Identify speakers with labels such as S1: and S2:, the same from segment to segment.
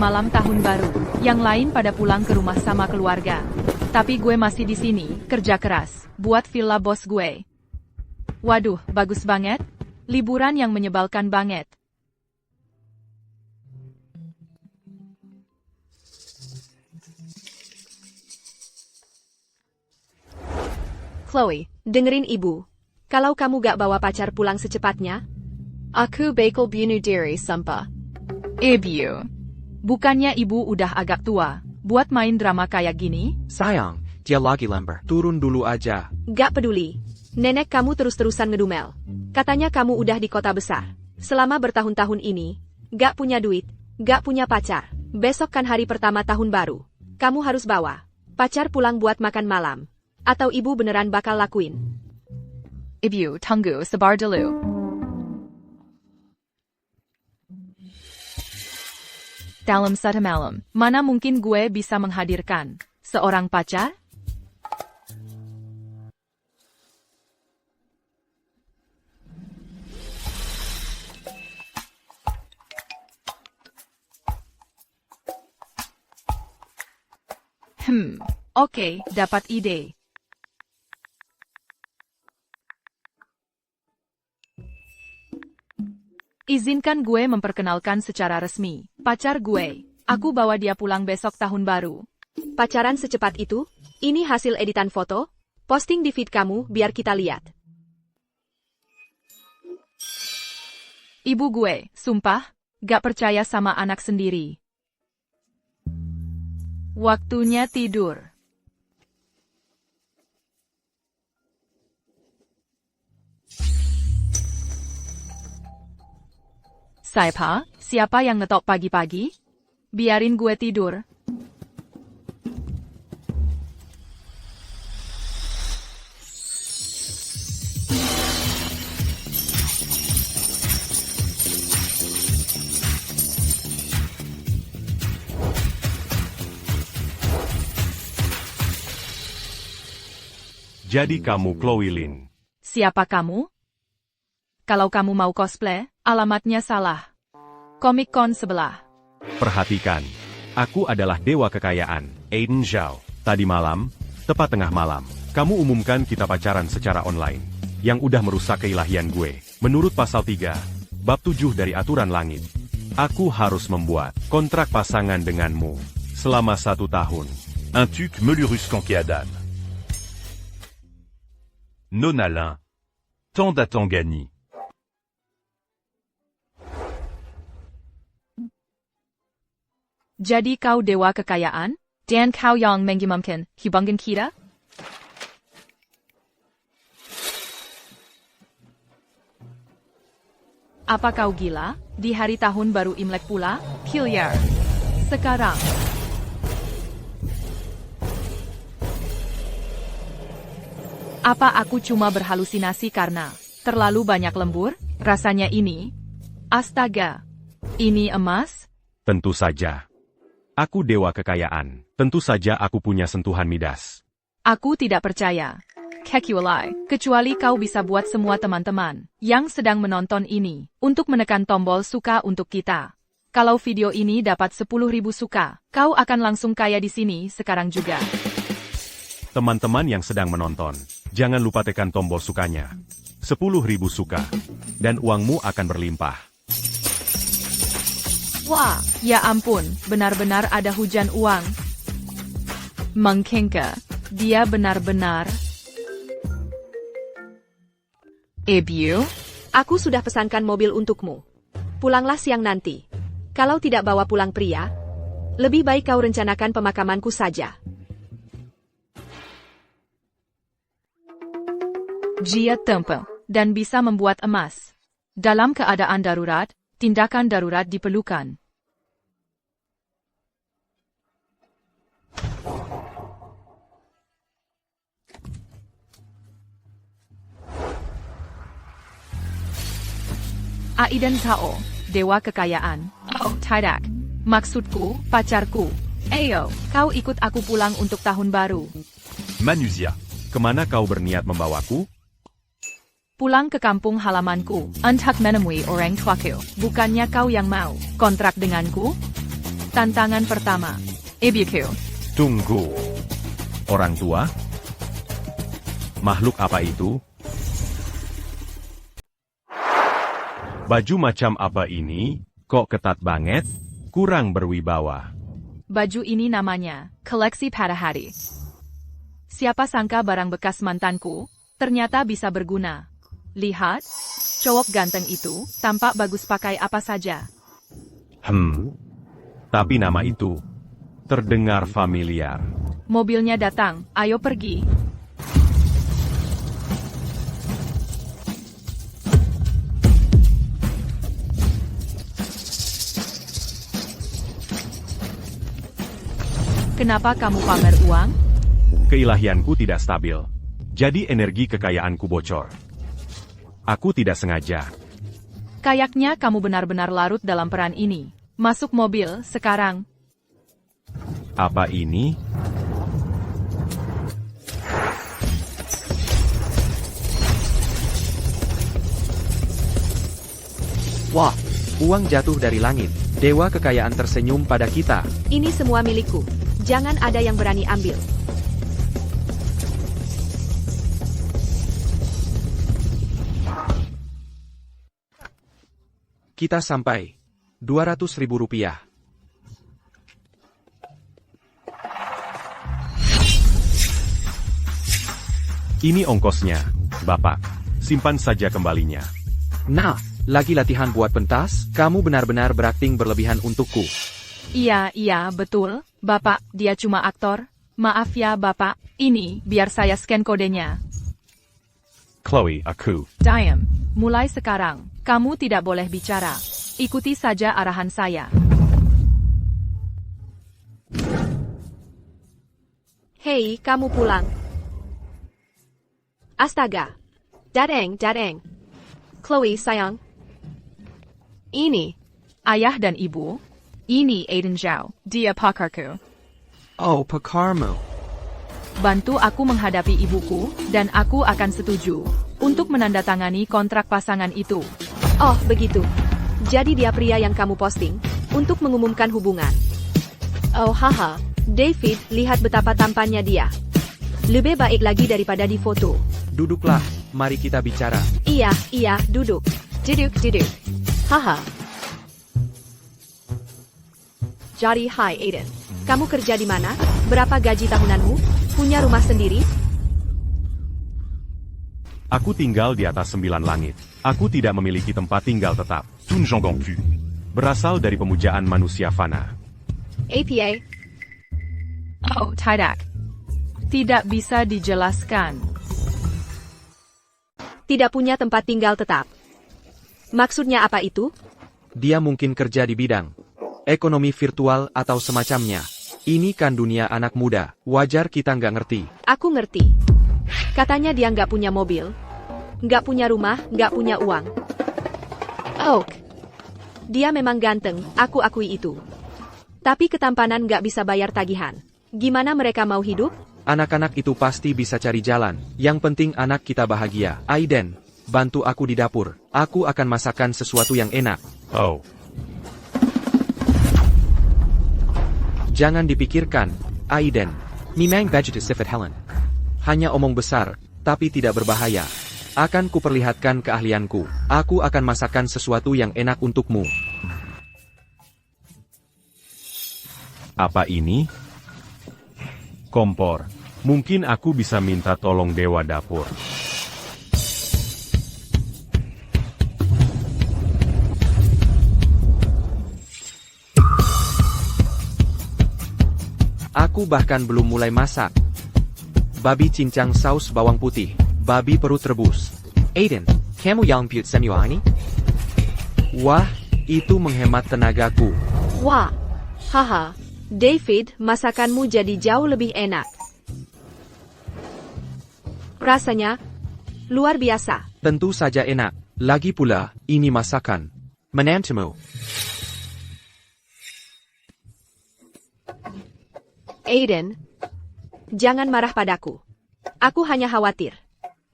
S1: malam tahun baru. Yang lain pada pulang ke rumah sama keluarga. Tapi gue masih di sini, kerja keras, buat villa bos gue. Waduh, bagus banget. Liburan yang menyebalkan banget.
S2: Chloe, dengerin ibu. Kalau kamu gak bawa pacar pulang secepatnya, aku bakal bunuh diri, sumpah.
S1: Ibu. Bukannya ibu udah agak tua, buat main drama kayak gini?
S3: Sayang, dia lagi lembar. Turun dulu aja.
S2: Gak peduli. Nenek kamu terus-terusan ngedumel. Katanya kamu udah di kota besar. Selama bertahun-tahun ini, gak punya duit, gak punya pacar. Besok kan hari pertama tahun baru. Kamu harus bawa pacar pulang buat makan malam. Atau ibu beneran bakal lakuin.
S1: Ibu, tunggu, sabar dulu. Dalam satu malam, mana mungkin gue bisa menghadirkan seorang pacar? Oke, dapat ide. Izinkan gue memperkenalkan secara resmi. Pacar gue. Aku bawa dia pulang besok tahun baru.
S2: Pacaran secepat itu? Ini hasil editan foto? Posting di feed kamu biar kita lihat.
S1: Ibu gue, sumpah, gak percaya sama anak sendiri. Waktunya tidur. Siapa yang ngetok pagi-pagi? Biarin gue tidur.
S4: Jadi kamu Chloe Lin.
S1: Siapa kamu? Kalau kamu mau cosplay, alamatnya salah. Comic Con sebelah.
S4: Perhatikan, aku adalah dewa kekayaan, Aiden Zhao. Tadi malam, tepat tengah malam, kamu umumkan kita pacaran secara online. Yang udah merusak keilahian gue. Menurut pasal 3, bab 7 dari aturan langit. Aku harus membuat kontrak pasangan denganmu selama 1 tahun.
S5: Un tuc Melurus Kankeadan. Nonalin. Tanda Tangani.
S1: Jadi kau dewa kekayaan? Dan kau yang mengimamkan hubungan kita? Apa kau gila? Di hari tahun baru Imlek pula? Killer. Sekarang. Apa aku cuma berhalusinasi karena terlalu banyak lembur? Rasanya ini. Astaga. Ini emas?
S4: Tentu saja. Aku dewa kekayaan. Tentu saja aku punya sentuhan Midas.
S1: Aku tidak percaya. Kecuali, kau bisa buat semua teman-teman yang sedang menonton ini untuk menekan tombol suka untuk kita. Kalau video ini dapat 10.000 suka, kau akan langsung kaya di sini sekarang juga.
S4: Teman-teman yang sedang menonton, jangan lupa tekan tombol sukanya. 10.000 suka. Dan uangmu akan berlimpah.
S1: Wah, ya ampun, benar-benar ada hujan uang. Mengkengke, dia benar-benar. Ibu?
S2: Aku sudah pesankan mobil untukmu. Pulanglah siang nanti. Kalau tidak bawa pulang pria, lebih baik kau rencanakan pemakamanku saja.
S1: Dia tempe, dan bisa membuat emas. Dalam keadaan darurat, tindakan darurat diperlukan. Aiden Tao, dewa kekayaan. Oh, tidak. Maksudku, pacarku. Ayo, kau ikut aku pulang untuk tahun baru.
S5: Manusia.
S4: Kemana kau berniat membawaku?
S1: Pulang ke kampung halamanku, untuk menemui orang tuaku. Bukannya kau yang mau kontrak denganku? Tantangan pertama. BBQ.
S4: Tunggu. Orang tua? Makhluk apa itu? Baju macam apa ini? Kok ketat banget? Kurang berwibawa.
S1: Baju ini namanya koleksi pada hari. Siapa sangka barang bekas mantanku ternyata bisa berguna. Lihat, cowok ganteng itu tampak bagus pakai apa saja.
S4: Tapi nama itu terdengar familiar.
S1: Mobilnya datang, ayo pergi. Kenapa kamu pamer uang?
S4: Keilahianku tidak stabil. Jadi energi kekayaanku bocor. Aku tidak sengaja.
S1: Kayaknya kamu benar-benar larut dalam peran ini. Masuk mobil, sekarang.
S4: Apa ini?
S3: Wah, uang jatuh dari langit. Dewa kekayaan tersenyum pada kita.
S2: Ini semua milikku. Jangan ada yang berani ambil.
S3: Kita sampai. 200.000 rupiah.
S4: Ini ongkosnya, Bapak. Simpan saja kembalinya.
S3: Nah, lagi latihan buat pentas, kamu benar-benar berakting berlebihan untukku.
S1: Iya, betul. Bapak, dia cuma aktor. Maaf ya, Bapak. Ini, biar saya scan kodenya.
S4: Chloe, aku.
S1: Diam. Mulai sekarang, kamu tidak boleh bicara. Ikuti saja arahan saya.
S2: Hei, kamu pulang. Astaga. Dadeng. Chloe, sayang. Ini.
S1: Ayah dan ibu. Ini Aiden Zhao. Dia pakarku.
S3: Oh, pakarmu.
S1: Bantu aku menghadapi ibuku, dan aku akan setuju untuk menandatangani kontrak pasangan itu.
S2: Oh, begitu. Jadi dia pria yang kamu posting untuk mengumumkan hubungan. Oh, haha. David, lihat betapa tampannya dia. Lebih baik lagi daripada di foto.
S3: Duduklah, mari kita bicara.
S2: Iya, duduk. Duduk. Haha. Jadi, hai Aiden. Kamu kerja di mana? Berapa gaji tahunanmu? Punya rumah sendiri?
S4: Aku tinggal di atas 9 langit. Aku tidak memiliki tempat tinggal tetap.
S5: Tout ne j'entends plus.
S4: Berasal dari pemujaan manusia fana.
S2: APA?
S1: Oh, tidak. Tidak bisa dijelaskan.
S2: Tidak punya tempat tinggal tetap. Maksudnya apa itu?
S3: Dia mungkin kerja di bidang ekonomi virtual atau semacamnya. Ini kan dunia anak muda, wajar kita nggak ngerti.
S2: Aku ngerti. Katanya dia nggak punya mobil, nggak punya rumah, nggak punya uang. Oh, dia memang ganteng, aku akui itu. Tapi ketampanan nggak bisa bayar tagihan. Gimana mereka mau hidup?
S3: Anak-anak itu pasti bisa cari jalan. Yang penting anak kita bahagia. Aiden, bantu aku di dapur. Aku akan masakkan sesuatu yang enak.
S4: Oh,
S3: Jangan dipikirkan, Aiden. Memang budget sifat Helen. Hanya omong besar, tapi tidak berbahaya. Akan kuperlihatkan keahlianku. Aku akan masakkan sesuatu yang enak untukmu.
S4: apa ini? Kompor. Mungkin aku bisa minta tolong dewa dapur.
S3: Aku bahkan belum mulai masak. Babi cincang saus bawang putih. Babi perut rebus. Aiden, kamu yang put semua ini? Wah, itu menghemat tenagaku.
S2: Wah, haha, David, masakanmu jadi jauh lebih enak. Rasanya luar biasa.
S3: Tentu saja enak. Lagi pula, ini masakan menantumu.
S2: Aiden, jangan marah padaku. Aku hanya khawatir.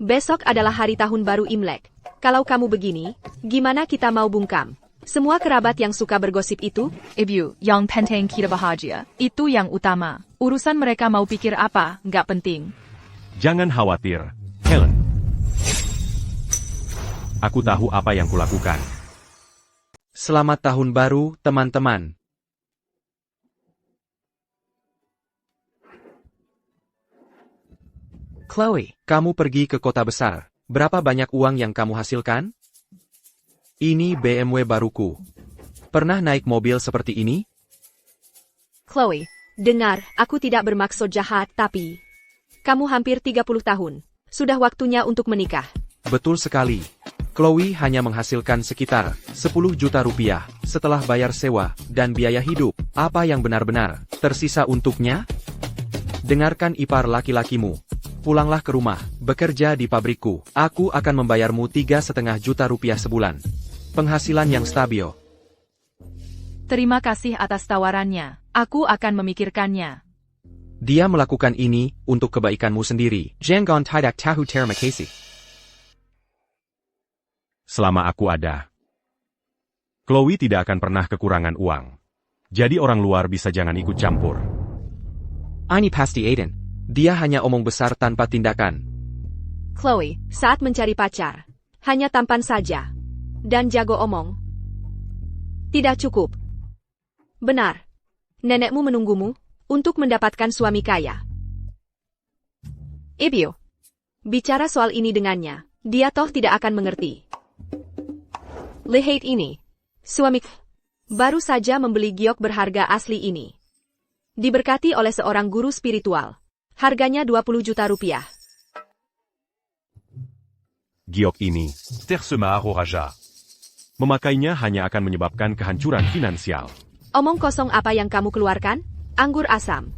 S2: Besok adalah hari tahun baru Imlek. Kalau kamu begini, gimana kita mau bungkam? Semua kerabat yang suka bergosip itu,
S1: Ibu, yang penting kita bahagia. Itu yang utama. Urusan mereka mau pikir apa, nggak penting.
S4: Jangan khawatir, Helen. Aku tahu apa yang kulakukan.
S3: Selamat tahun baru, teman-teman. Chloe, kamu pergi ke kota besar. Berapa banyak uang yang kamu hasilkan? Ini BMW baruku. Pernah naik mobil seperti ini?
S2: Chloe, dengar, aku tidak bermaksud jahat tapi... Kamu hampir 30 tahun. Sudah waktunya untuk menikah.
S3: Betul sekali. Chloe hanya menghasilkan sekitar 10 juta rupiah setelah bayar sewa dan biaya hidup. Apa yang benar-benar tersisa untuknya? Dengarkan ipar laki-lakimu. Pulanglah ke rumah, bekerja di pabrikku. Aku akan membayarmu 3,5 juta rupiah sebulan. Penghasilan yang stabil.
S1: Terima kasih atas tawarannya. Aku akan memikirkannya.
S3: Dia melakukan ini untuk kebaikanmu sendiri. Jangan tidak tahu terima kasih.
S4: Selama aku ada, Chloe tidak akan pernah kekurangan uang. Jadi orang luar bisa jangan ikut campur.
S3: Ini pasti Aiden. Dia hanya omong besar tanpa tindakan.
S2: Chloe, saat mencari pacar, hanya tampan saja. Dan jago omong. Tidak cukup. Benar. Nenekmu menunggumu untuk mendapatkan suami kaya. Ibu, bicara soal ini dengannya. Dia toh tidak akan mengerti. Lihat ini. Suami baru saja membeli giok berharga asli ini. Diberkati oleh seorang guru spiritual. Harganya 20 juta rupiah.
S4: Giok ini,
S5: Tercemar au Raja.
S4: memakainya hanya akan menyebabkan kehancuran finansial.
S2: Omong kosong apa yang kamu keluarkan? Anggur asam.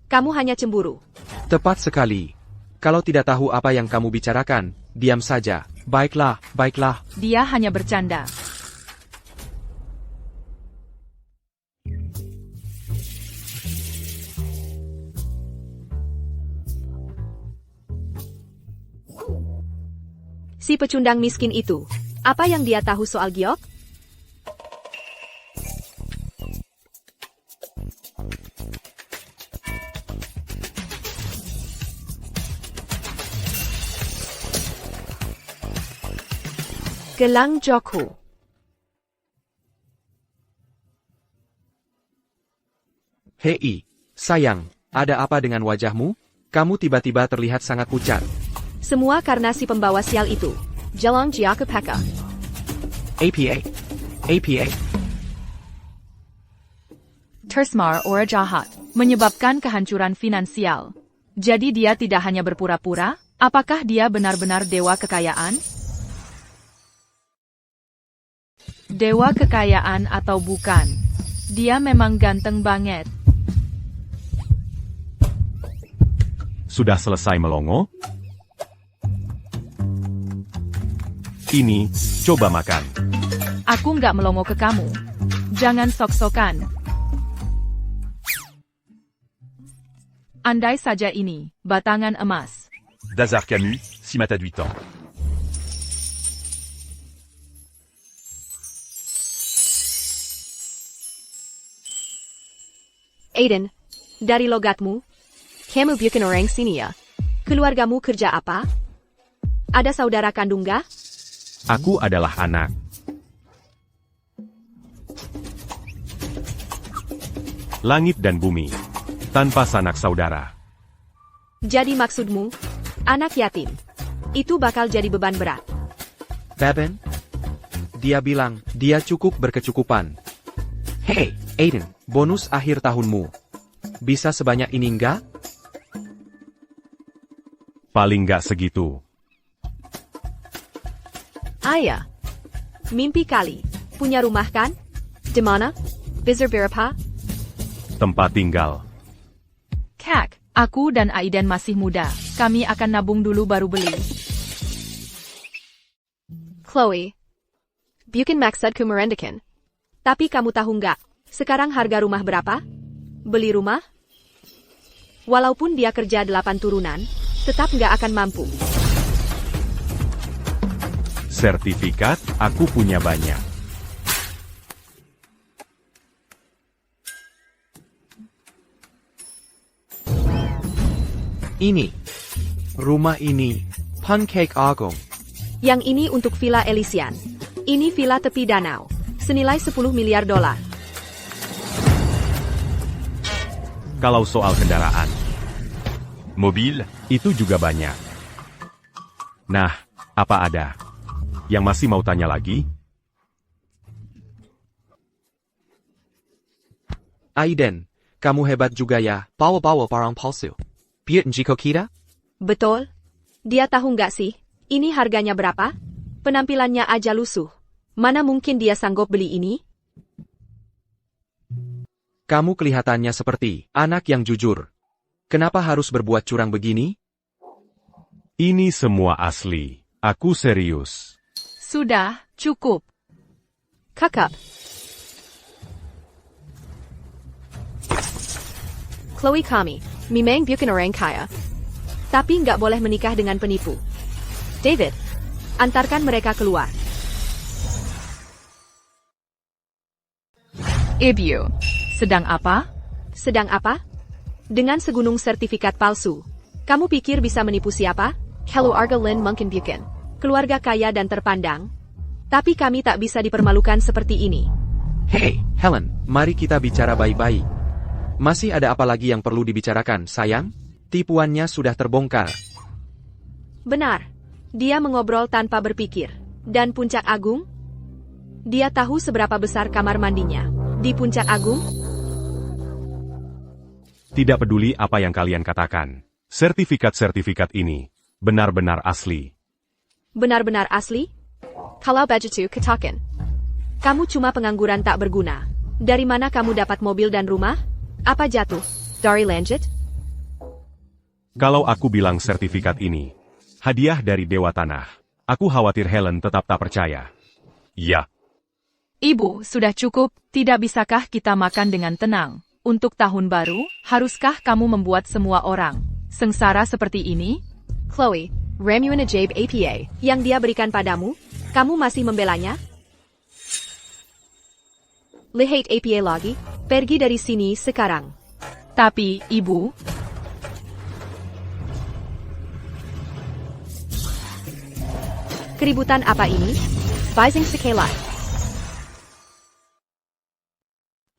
S2: Kamu hanya cemburu.
S3: Tepat sekali. Kalau tidak tahu apa yang kamu bicarakan, diam saja. Baiklah, baiklah.
S1: Dia hanya bercanda.
S2: Si pecundang miskin itu, apa yang dia tahu soal giok? Gelang Joko.
S3: Hei, sayang, ada apa dengan wajahmu? Kamu tiba-tiba terlihat sangat pucat.
S2: Semua karena si pembawa sial itu. Jalan Jiakapeka.
S3: APA. APA.
S1: Tercemar orang jahat, menyebabkan kehancuran finansial. Jadi dia tidak hanya berpura-pura, apakah dia benar-benar dewa kekayaan? Dewa kekayaan atau bukan? Dia memang ganteng banget.
S4: Sudah selesai melongo? Ini, coba makan.
S1: Aku nggak melongo ke kamu. Jangan sok-sokan. Andai saja ini, batangan emas.
S5: Dazar Camus, Simata 8 ans.
S2: Aiden, dari logatmu, kamu bukan orang sini ya? Keluargamu kerja apa? Ada saudara kandung gak?
S4: Aku adalah anak. Langit dan bumi, tanpa sanak saudara.
S2: Jadi maksudmu, anak yatim. Itu bakal jadi beban berat.
S3: Beben? Dia bilang, dia cukup berkecukupan. Hei, Aiden, bonus akhir tahunmu. Bisa sebanyak ini enggak?
S4: Paling nggak segitu.
S2: Ayah. Mimpi kali. Punya rumah kan? Di mana? Bizar berapa?
S4: Tempat tinggal.
S1: Kak, aku dan Aiden masih muda. Kami akan nabung dulu baru beli.
S2: Chloe. Bukan maksudku merendahkan. Tapi kamu tahu nggak? Sekarang harga rumah berapa? Beli rumah? Walaupun dia kerja 8 turunan, tetap nggak akan mampu.
S4: Sertifikat, aku punya banyak.
S3: Ini. Rumah ini. Pancake Agung.
S2: Yang ini untuk Villa Elysian. Ini villa tepi danau. Senilai 10 miliar dolar.
S4: Kalau soal kendaraan,
S5: Mobile,
S4: itu juga banyak. Nah, apa ada? Yang masih mau tanya lagi?
S3: Aiden, kamu hebat juga ya. Bawa-bawa barang palsu. Piet Njiko kita?
S2: Betul. Dia tahu nggak sih, ini harganya berapa? Penampilannya aja lusuh. Mana mungkin dia sanggup beli ini?
S3: Kamu kelihatannya seperti anak yang jujur. Kenapa harus berbuat curang begini?
S4: Ini semua asli. Aku serius.
S1: Sudah, cukup.
S2: Kakak. Chloe kami, memang bukan orang kaya. Tapi nggak boleh menikah dengan penipu. David, antarkan mereka keluar.
S1: Ibu, sedang apa?
S2: Sedang apa? Dengan segunung sertifikat palsu. Kamu pikir bisa menipu siapa? Hello Arga Lynn mungkin bukan. Keluarga kaya dan terpandang. Tapi kami tak bisa dipermalukan seperti ini.
S3: Hei, Helen, mari kita bicara baik-baik. Masih ada apa lagi yang perlu dibicarakan, sayang? Tipuannya sudah terbongkar.
S2: Benar. Dia mengobrol tanpa berpikir. Dan Puncak Agung? Dia tahu seberapa besar kamar mandinya. Di Puncak Agung?
S4: Tidak peduli apa yang kalian katakan. Sertifikat-sertifikat ini benar-benar asli.
S2: Benar-benar asli? Kalau begitu katakan. Kamu cuma pengangguran tak berguna. Dari mana kamu dapat mobil dan rumah? Apa jatuh? Dari langit?
S4: Kalau aku bilang sertifikat ini hadiah dari Dewa Tanah, aku khawatir Helen tetap tak percaya.
S5: ya.
S1: Ibu, sudah cukup. Tidak bisakah kita makan dengan tenang? Untuk tahun baru, haruskah kamu membuat semua orang sengsara seperti ini?
S2: Chloe, Ramuan Ajaib APA, yang dia berikan padamu, kamu masih membelanya? Lihat APA lagi, pergi dari sini sekarang.
S1: Tapi, Ibu,
S2: Keributan apa ini? Bising sekali.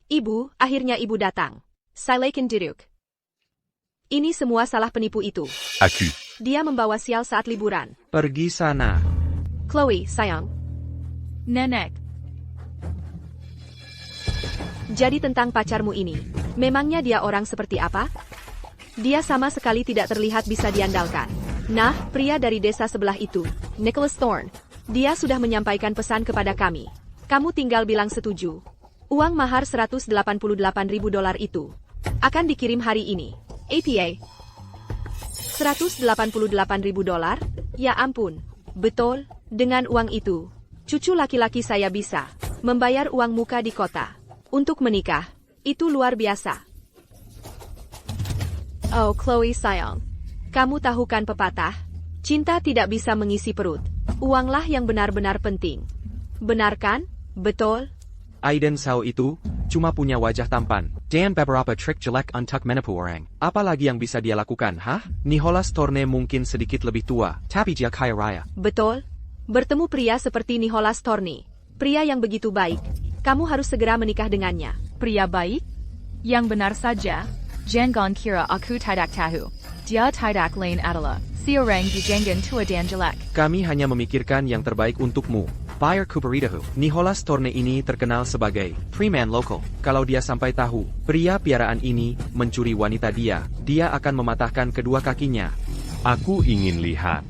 S2: Ibu, akhirnya ibu datang. Silakan duduk. Ini semua salah penipu itu.
S5: Aku.
S2: Dia membawa sial saat liburan.
S3: Pergi sana.
S2: Chloe, sayang.
S1: Nenek,
S2: Jadi tentang pacarmu ini, memangnya dia orang seperti apa? Dia sama sekali tidak terlihat bisa diandalkan. Nah, pria dari desa sebelah itu, Nicholas Thorne, dia sudah menyampaikan pesan kepada kami. Kamu tinggal bilang setuju. Uang mahar $188.000 itu akan dikirim hari ini. APA. $188.000? Ya ampun. Betul, dengan uang itu, cucu laki-laki saya bisa membayar uang muka di kota. Untuk menikah, itu luar biasa. Oh, Chloe sayang. Kamu tahu kan pepatah? Cinta tidak bisa mengisi perut. Uanglah yang benar-benar penting. Benar kan? Betul?
S3: Aiden Sao itu cuma punya wajah tampan. Dan beberapa trik jelek untuk menipu orang. Apalagi yang bisa dia lakukan, hah? Nicholas Thorne mungkin sedikit lebih tua, tapi dia kaya raya.
S2: Betul. Bertemu pria seperti Nicholas Thorne, pria yang begitu baik, kamu harus segera menikah dengannya.
S1: pria baik? Yang benar saja, jangan kira aku tidak tahu. Dia tidak lain adalah si orang di jangan tua dan jelek.
S3: Kami hanya memikirkan yang terbaik untukmu. Buyer Kuberitahu. Nicholas Thorne ini terkenal sebagai preman lokal. Kalau dia sampai tahu, pria piaraan ini mencuri wanita dia akan mematahkan kedua kakinya.
S4: Aku ingin lihat.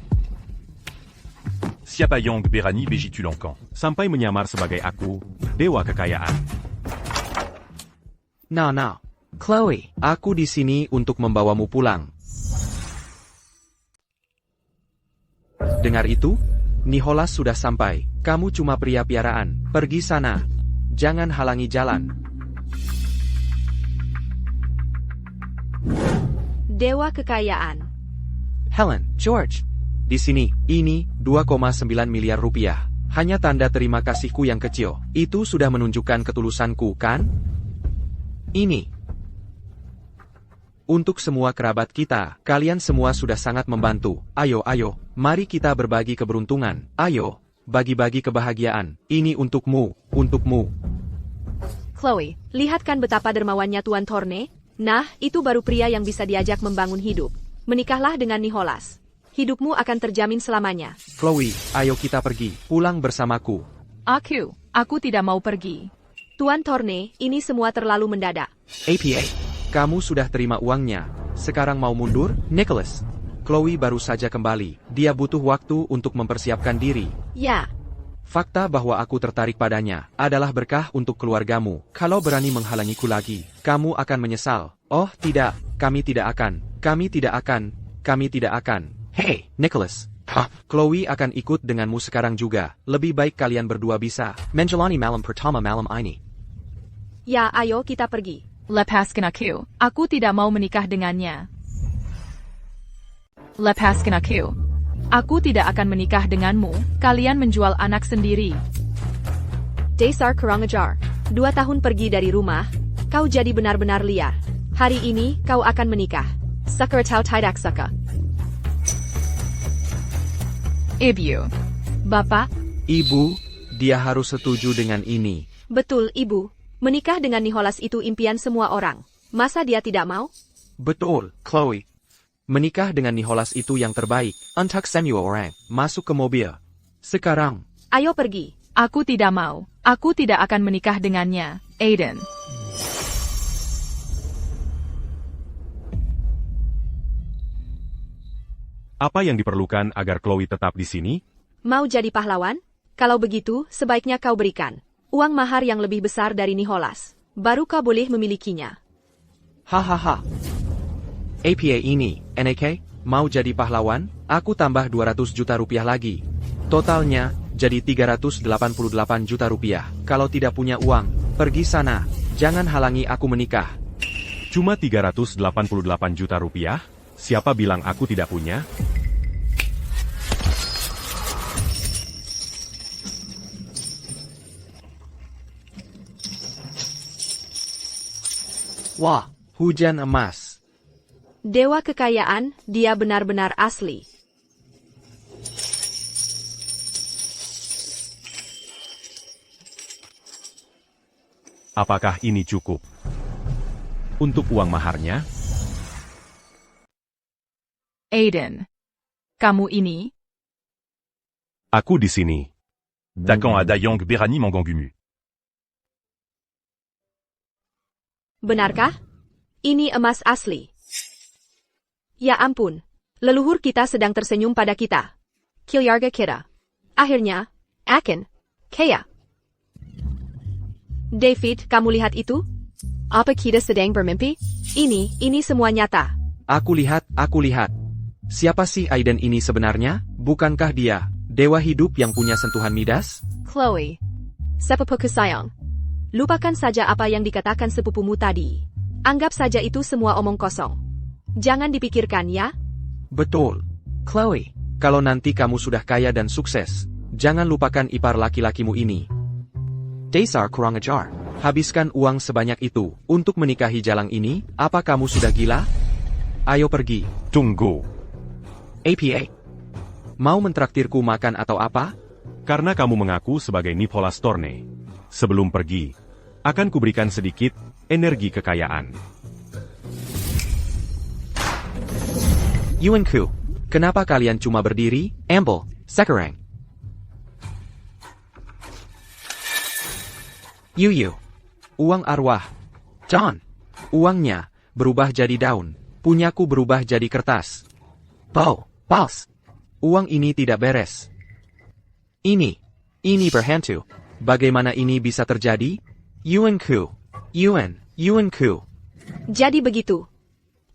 S5: Siapayong Berani Begitulankan.
S4: Sampai menyamar sebagai aku, dewa kekayaan.
S3: Nah, Chloe, aku di sini untuk membawamu pulang. Dengar itu? Nicholas sudah sampai. Kamu cuma pria piaraan. Pergi sana. Jangan halangi jalan.
S2: Dewa kekayaan.
S3: Helen, George. Di sini, ini 2,9 miliar rupiah. Hanya tanda terima kasihku yang kecil. Itu sudah menunjukkan ketulusanku, kan? Ini. Untuk semua kerabat kita, kalian semua sudah sangat membantu. Ayo, mari kita berbagi keberuntungan. Ayo, bagi-bagi kebahagiaan. Ini untukmu, untukmu.
S2: Chloe, lihatkan betapa dermawannya Tuan Thorne. Nah, itu baru pria yang bisa diajak membangun hidup. Menikahlah dengan Nicholas. Hidupmu akan terjamin selamanya.
S3: Chloe, ayo kita pergi. Pulang bersamaku.
S1: Aku tidak mau pergi.
S2: Tuan Thorne, ini semua terlalu mendadak.
S3: APA, kamu sudah terima uangnya. Sekarang mau mundur? Nicholas. Chloe baru saja kembali. Dia butuh waktu untuk mempersiapkan diri.
S2: Ya,
S3: Fakta bahwa aku tertarik padanya adalah berkah untuk keluargamu. Kalau berani menghalangiku lagi, kamu akan menyesal. Oh tidak, kami tidak akan. Kami tidak akan. Kami tidak akan. Hey, Nicholas. Chloe akan ikut denganmu sekarang juga. Lebih baik kalian berdua bisa menjalani malam pertama malam ini.
S2: ya ayo kita pergi.
S1: Lepaskan aku. Aku tidak mau menikah dengannya. Lepaskan aku. Aku tidak akan menikah denganmu. Kalian menjual anak sendiri.
S2: Dasar kurang ajar. 2 tahun pergi dari rumah, kau jadi benar-benar liar. Hari ini kau akan menikah. Suka atau tidak suka?
S1: Ibu. Bapak,
S3: Ibu, dia harus setuju dengan ini.
S2: Betul, Ibu. Menikah dengan Nicholas itu impian semua orang. Masa dia tidak mau?
S3: Betul, Chloe. Menikah dengan Nicholas itu yang terbaik. Untuk semua orang, masuk ke mobil. Sekarang.
S2: Ayo pergi.
S1: aku tidak mau. Aku tidak akan menikah dengannya, Aiden.
S4: Apa yang diperlukan agar Chloe tetap di sini?
S2: Mau jadi pahlawan? Kalau begitu, sebaiknya kau berikan uang mahar yang lebih besar dari Nicholas. Baru kau boleh memilikinya.
S3: Hahaha. APA ini, NAK, mau jadi pahlawan? Aku tambah 200 juta rupiah lagi. Totalnya, jadi 388 juta rupiah. Kalau tidak punya uang, pergi sana. Jangan halangi aku menikah.
S4: Cuma 388 juta rupiah? Siapa bilang aku tidak punya?
S3: Wah, hujan emas.
S2: Dewa kekayaan, dia benar-benar asli.
S4: Apakah ini cukup? Untuk uang maharnya?
S1: Aiden. Kamu ini?
S4: Aku di sini.
S5: Dakan à Dayang Berani Mangangumu.
S2: Benarkah? Ini emas asli. Ya ampun. Leluhur kita sedang tersenyum pada kita. Keluarga kita. Akhirnya, akan kaya. David, kamu lihat itu? Apa kita sedang bermimpi? Ini semua nyata.
S3: Aku lihat. Siapa sih Aiden ini sebenarnya? Bukankah dia dewa hidup yang punya sentuhan Midas?
S2: Chloe. Sepupuku sayang. Lupakan saja apa yang dikatakan sepupumu tadi. Anggap saja itu semua omong kosong. Jangan dipikirkan ya.
S3: Betul. Chloe, kalau nanti kamu sudah kaya dan sukses, jangan lupakan ipar laki-lakimu ini. Dasar kurang ajar. Habiskan uang sebanyak itu untuk menikahi jalang ini? Apa kamu sudah gila? Ayo pergi.
S4: Tunggu.
S3: APA. Mau mentraktirku makan atau apa?
S4: Karena kamu mengaku sebagai Nicholas Thorne. Sebelum pergi, akan kuberikan sedikit energi kekayaan.
S3: Yuanku, kenapa kalian cuma berdiri? Amble, sekarang. Yuyu. Uang arwah. John. Uangnya berubah jadi daun. Punyaku berubah jadi kertas. Pals. Uang ini tidak beres. Ini berhantu. Bagaimana ini bisa terjadi? Yuanku.
S2: Jadi begitu.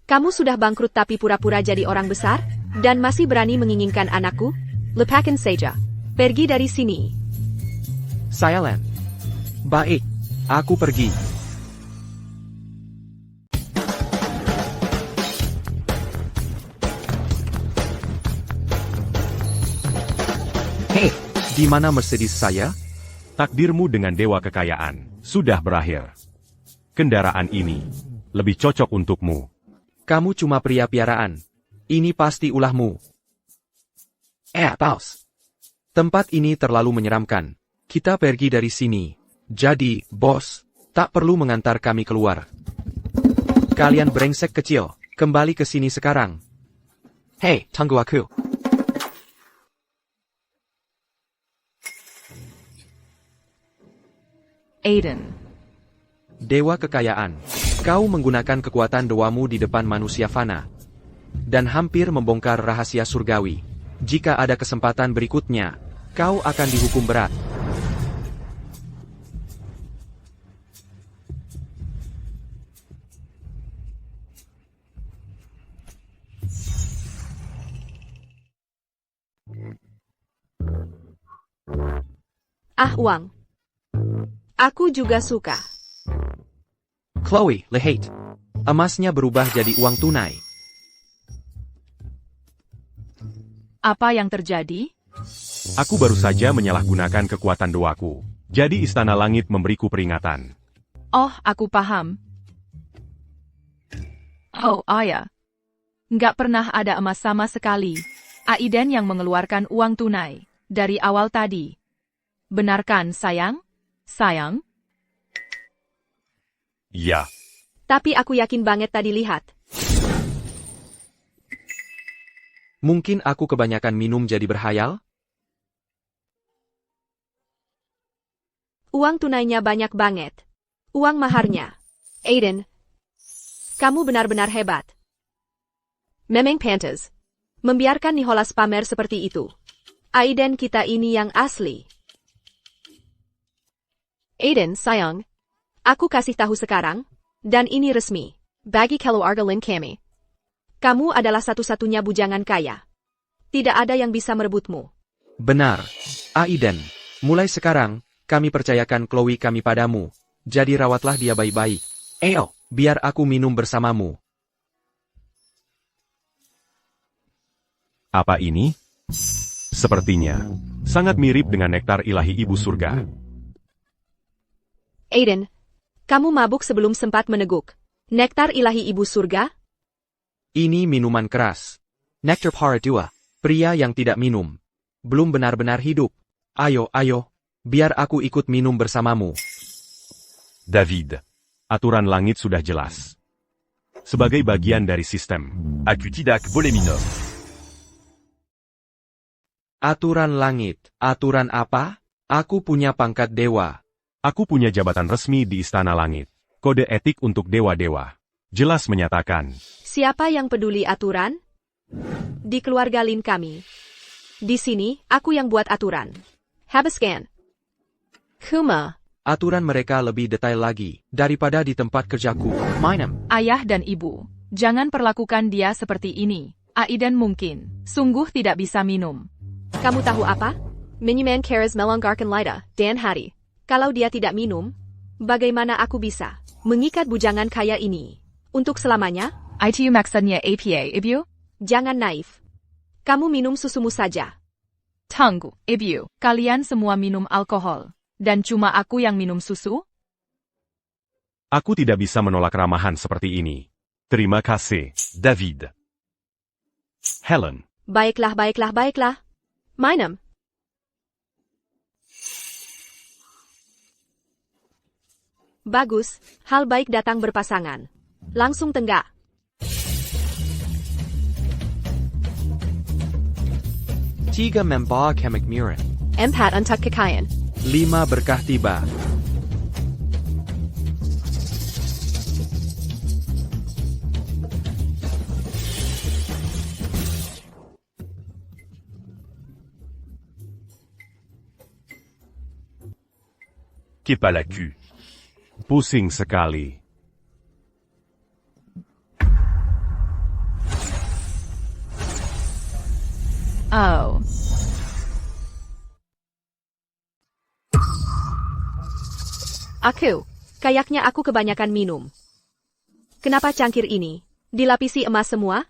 S2: Kamu sudah bangkrut tapi pura-pura jadi orang besar? Dan masih berani menginginkan anakku? Lepaskan saja. Pergi dari sini.
S3: Silent. Baik. Aku pergi. Hei, di mana Mercedes saya?
S4: Takdirmu dengan dewa kekayaan sudah berakhir. Kendaraan ini lebih cocok untukmu.
S3: Kamu cuma pria piaraan. Ini pasti ulahmu. Paus. Tempat ini terlalu menyeramkan. Kita pergi dari sini. Jadi, bos, tak perlu mengantar kami keluar. Kalian brengsek kecil, kembali ke sini sekarang. Hei, tunggu aku.
S1: Aiden.
S3: Dewa kekayaan. Kau menggunakan kekuatan dewamu di depan manusia fana. Dan hampir membongkar rahasia surgawi. Jika ada kesempatan berikutnya, kau akan dihukum berat.
S2: Uang. Aku juga suka.
S3: Chloe, lihat. Emasnya berubah jadi uang tunai.
S1: Apa yang terjadi?
S4: Aku baru saja menyalahgunakan kekuatan doaku. Jadi Istana Langit memberiku peringatan.
S1: Oh, aku paham. Oh, ayah. Nggak pernah ada emas sama sekali. Aiden yang mengeluarkan uang tunai. Dari awal tadi. Benarkan, sayang? Sayang?
S4: Ya.
S2: Tapi aku yakin banget tadi lihat.
S3: Mungkin aku kebanyakan minum jadi berhayal?
S2: Uang tunainya banyak banget. Uang maharnya. Aiden, kamu benar-benar hebat. Memang pantas. Membiarkan Nicholas pamer seperti itu. Aiden kita ini yang asli. Aiden, sayang. Aku kasih tahu sekarang, dan ini resmi. Bagi keluarga Lin kami. Kamu adalah satu-satunya bujangan kaya. Tidak ada yang bisa merebutmu.
S3: Benar. Aiden, mulai sekarang, kami percayakan Chloe kami padamu. Jadi rawatlah dia baik-baik. Biar aku minum bersamamu.
S4: Apa ini? Sepertinya, sangat mirip dengan nektar ilahi Ibu Surga.
S2: Aiden, kamu mabuk sebelum sempat meneguk. Nektar ilahi Ibu Surga?
S3: Ini minuman keras. Nektar para dua. Pria yang tidak minum. Belum benar-benar hidup. Ayo, biar aku ikut minum bersamamu.
S4: David, aturan langit sudah jelas. Sebagai bagian dari sistem.
S5: Acutidac Boleminov.
S3: Aturan langit. Aturan apa? Aku punya pangkat dewa.
S4: Aku punya jabatan resmi di Istana Langit. Kode etik untuk dewa-dewa. Jelas menyatakan.
S2: Siapa yang peduli aturan? Di keluarga Lin kami. Di sini, aku yang buat aturan. Habiskan. Kuma.
S3: Aturan mereka lebih detail lagi daripada di tempat kerjaku. Mainem.
S1: Ayah dan ibu, jangan perlakukan dia seperti ini. Aiden mungkin, sungguh tidak bisa minum.
S2: Kamu tahu apa? Minuman keras melonggarkan lidah dan hati. Kalau dia tidak minum, bagaimana aku bisa mengikat bujangan kaya ini? Untuk selamanya?
S1: Itu maksudnya apa, ibu?
S2: Jangan naif. Kamu minum susumu saja.
S1: Tunggu, ibu. Kalian semua minum alkohol. Dan cuma aku yang minum susu?
S4: Aku tidak bisa menolak ramahan seperti ini. Terima kasih,
S5: David.
S4: Helen.
S2: Baiklah. Minum. Bagus, hal baik datang berpasangan. Langsung tenggak.
S3: Tiga membawa kemikmiran.
S2: 4 untuk kekayaan.
S3: 5 berkah tiba.
S5: Kepala cul.
S4: Pusing sekali.
S1: Oh.
S2: Kayaknya aku kebanyakan minum. Kenapa cangkir ini dilapisi emas semua?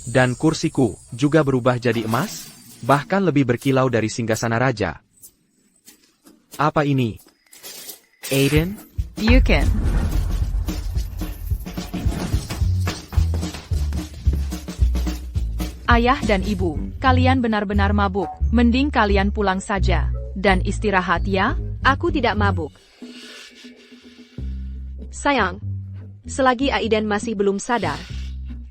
S3: Dan kursiku juga berubah jadi emas, bahkan lebih berkilau dari singgasana raja. Apa ini? Aiden?
S1: Bukan. Ayah dan ibu, kalian benar-benar mabuk. Mending kalian pulang saja. Dan istirahat ya.
S2: Aku tidak mabuk. Sayang, selagi Aiden masih belum sadar,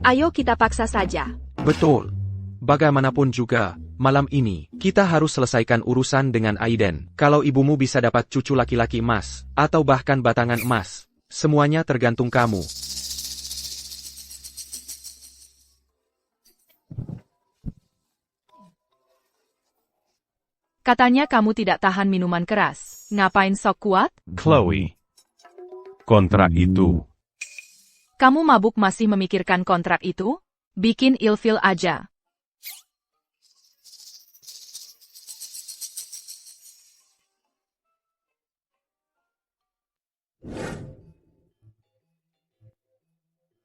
S2: ayo kita paksa saja.
S3: Betul. Bagaimanapun juga, malam ini, kita harus selesaikan urusan dengan Aiden. Kalau ibumu bisa dapat cucu laki-laki emas, atau bahkan batangan emas, semuanya tergantung kamu.
S1: Katanya kamu tidak tahan minuman keras. Ngapain sok kuat?
S4: Chloe. Kontrak itu.
S1: Kamu mabuk masih memikirkan kontrak itu? Bikin ilfil aja.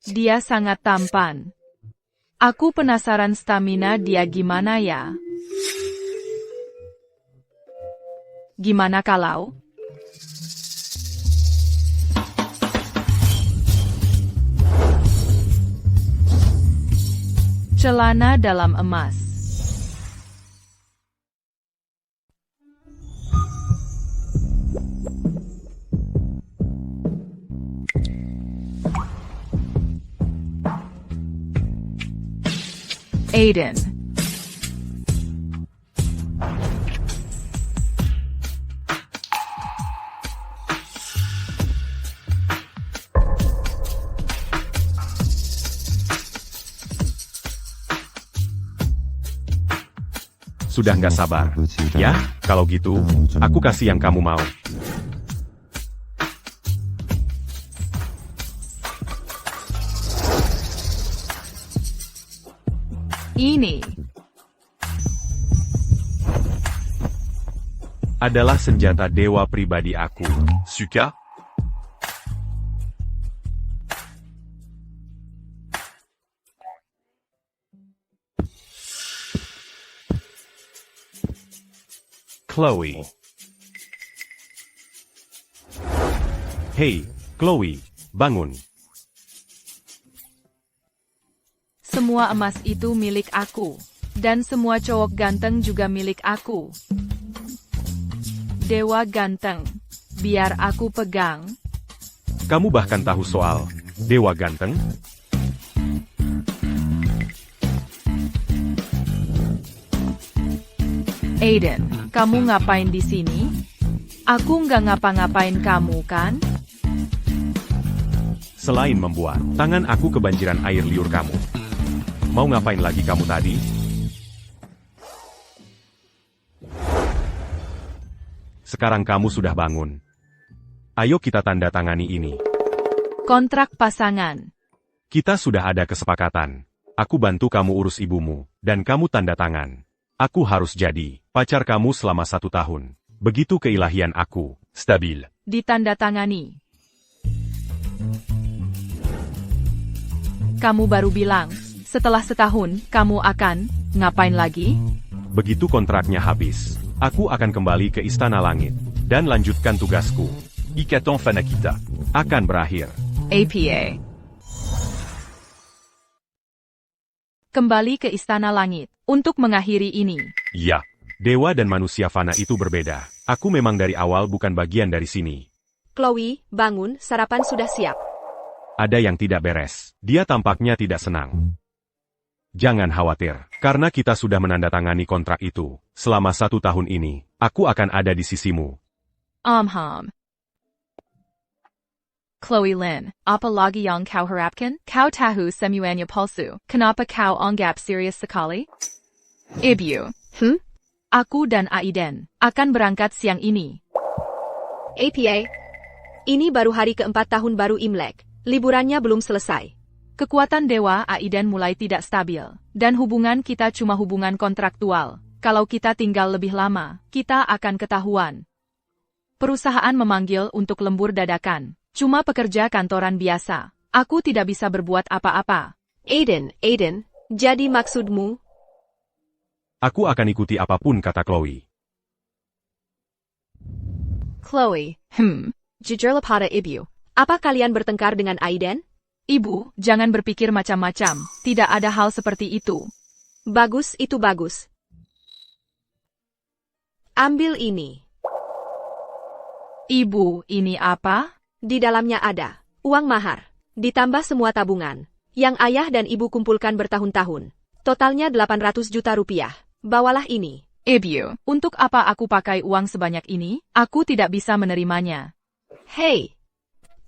S1: Dia sangat tampan. Aku penasaran stamina dia gimana ya? Gimana kalau? Celana dalam emas. Aiden.
S4: Sudah nggak sabar. Ya, kalau gitu, aku kasih yang kamu mau.
S1: Ini
S4: adalah senjata dewa pribadi aku.
S5: Suka?
S4: Chloe. Hey, Chloe, bangun.
S1: semua emas itu milik aku. Dan semua cowok ganteng juga milik aku. Dewa ganteng. Biar aku pegang.
S4: Kamu bahkan tahu soal dewa ganteng?
S1: Aiden, kamu ngapain di sini? Aku nggak ngapa-ngapain kamu kan?
S4: Selain membuat tangan aku kebanjiran air liur kamu. Mau ngapain lagi kamu tadi? Sekarang kamu sudah bangun. Ayo kita tanda tangani ini.
S1: Kontrak pasangan.
S4: Kita sudah ada kesepakatan. Aku bantu kamu urus ibumu, dan kamu tanda tangan. Aku harus jadi pacar kamu selama 1 tahun. Begitu keilahian aku.
S5: Stabil.
S1: Ditandatangani. Kamu baru bilang, setelah setahun, kamu akan ngapain lagi?
S4: Begitu kontraknya habis, aku akan kembali ke Istana Langit, dan lanjutkan tugasku.
S5: Ikatan Fanakita.
S4: Akan berakhir.
S1: APA. Kembali ke Istana Langit, untuk mengakhiri ini.
S4: Ya, dewa dan manusia fana itu berbeda. Aku memang dari awal bukan bagian dari sini.
S2: Chloe, bangun, sarapan sudah siap.
S4: Ada yang tidak beres. Dia tampaknya tidak senang. Jangan khawatir, karena kita sudah menandatangani kontrak itu. Selama 1 tahun ini, aku akan ada di sisimu.
S1: Chloe Lynn, apa lagi yang kau harapkan? Kau tahu semuanya palsu. Kenapa kau anggap serius sekali? Ibu. Aku dan Aiden akan berangkat siang ini.
S2: APA. Ini baru hari ke-4 tahun baru Imlek. Liburannya belum selesai.
S1: Kekuatan dewa Aiden mulai tidak stabil. Dan hubungan kita cuma hubungan kontraktual. Kalau kita tinggal lebih lama, kita akan ketahuan. Perusahaan memanggil untuk lembur dadakan. Cuma pekerja kantoran biasa. Aku tidak bisa berbuat apa-apa.
S2: Aiden, jadi maksudmu?
S4: Aku akan ikuti apapun kata Chloe.
S2: Chloe, jujurlah pada ibu. Apa kalian bertengkar dengan Aiden?
S1: Ibu, jangan berpikir macam-macam. Tidak ada hal seperti itu.
S2: Bagus, itu bagus. Ambil ini.
S1: Ibu, ini apa?
S2: Di dalamnya ada uang mahar, ditambah semua tabungan yang ayah dan ibu kumpulkan bertahun-tahun. Totalnya 800 juta rupiah. Bawalah ini.
S1: Ibu, untuk apa aku pakai uang sebanyak ini? Aku tidak bisa menerimanya.
S2: Hei,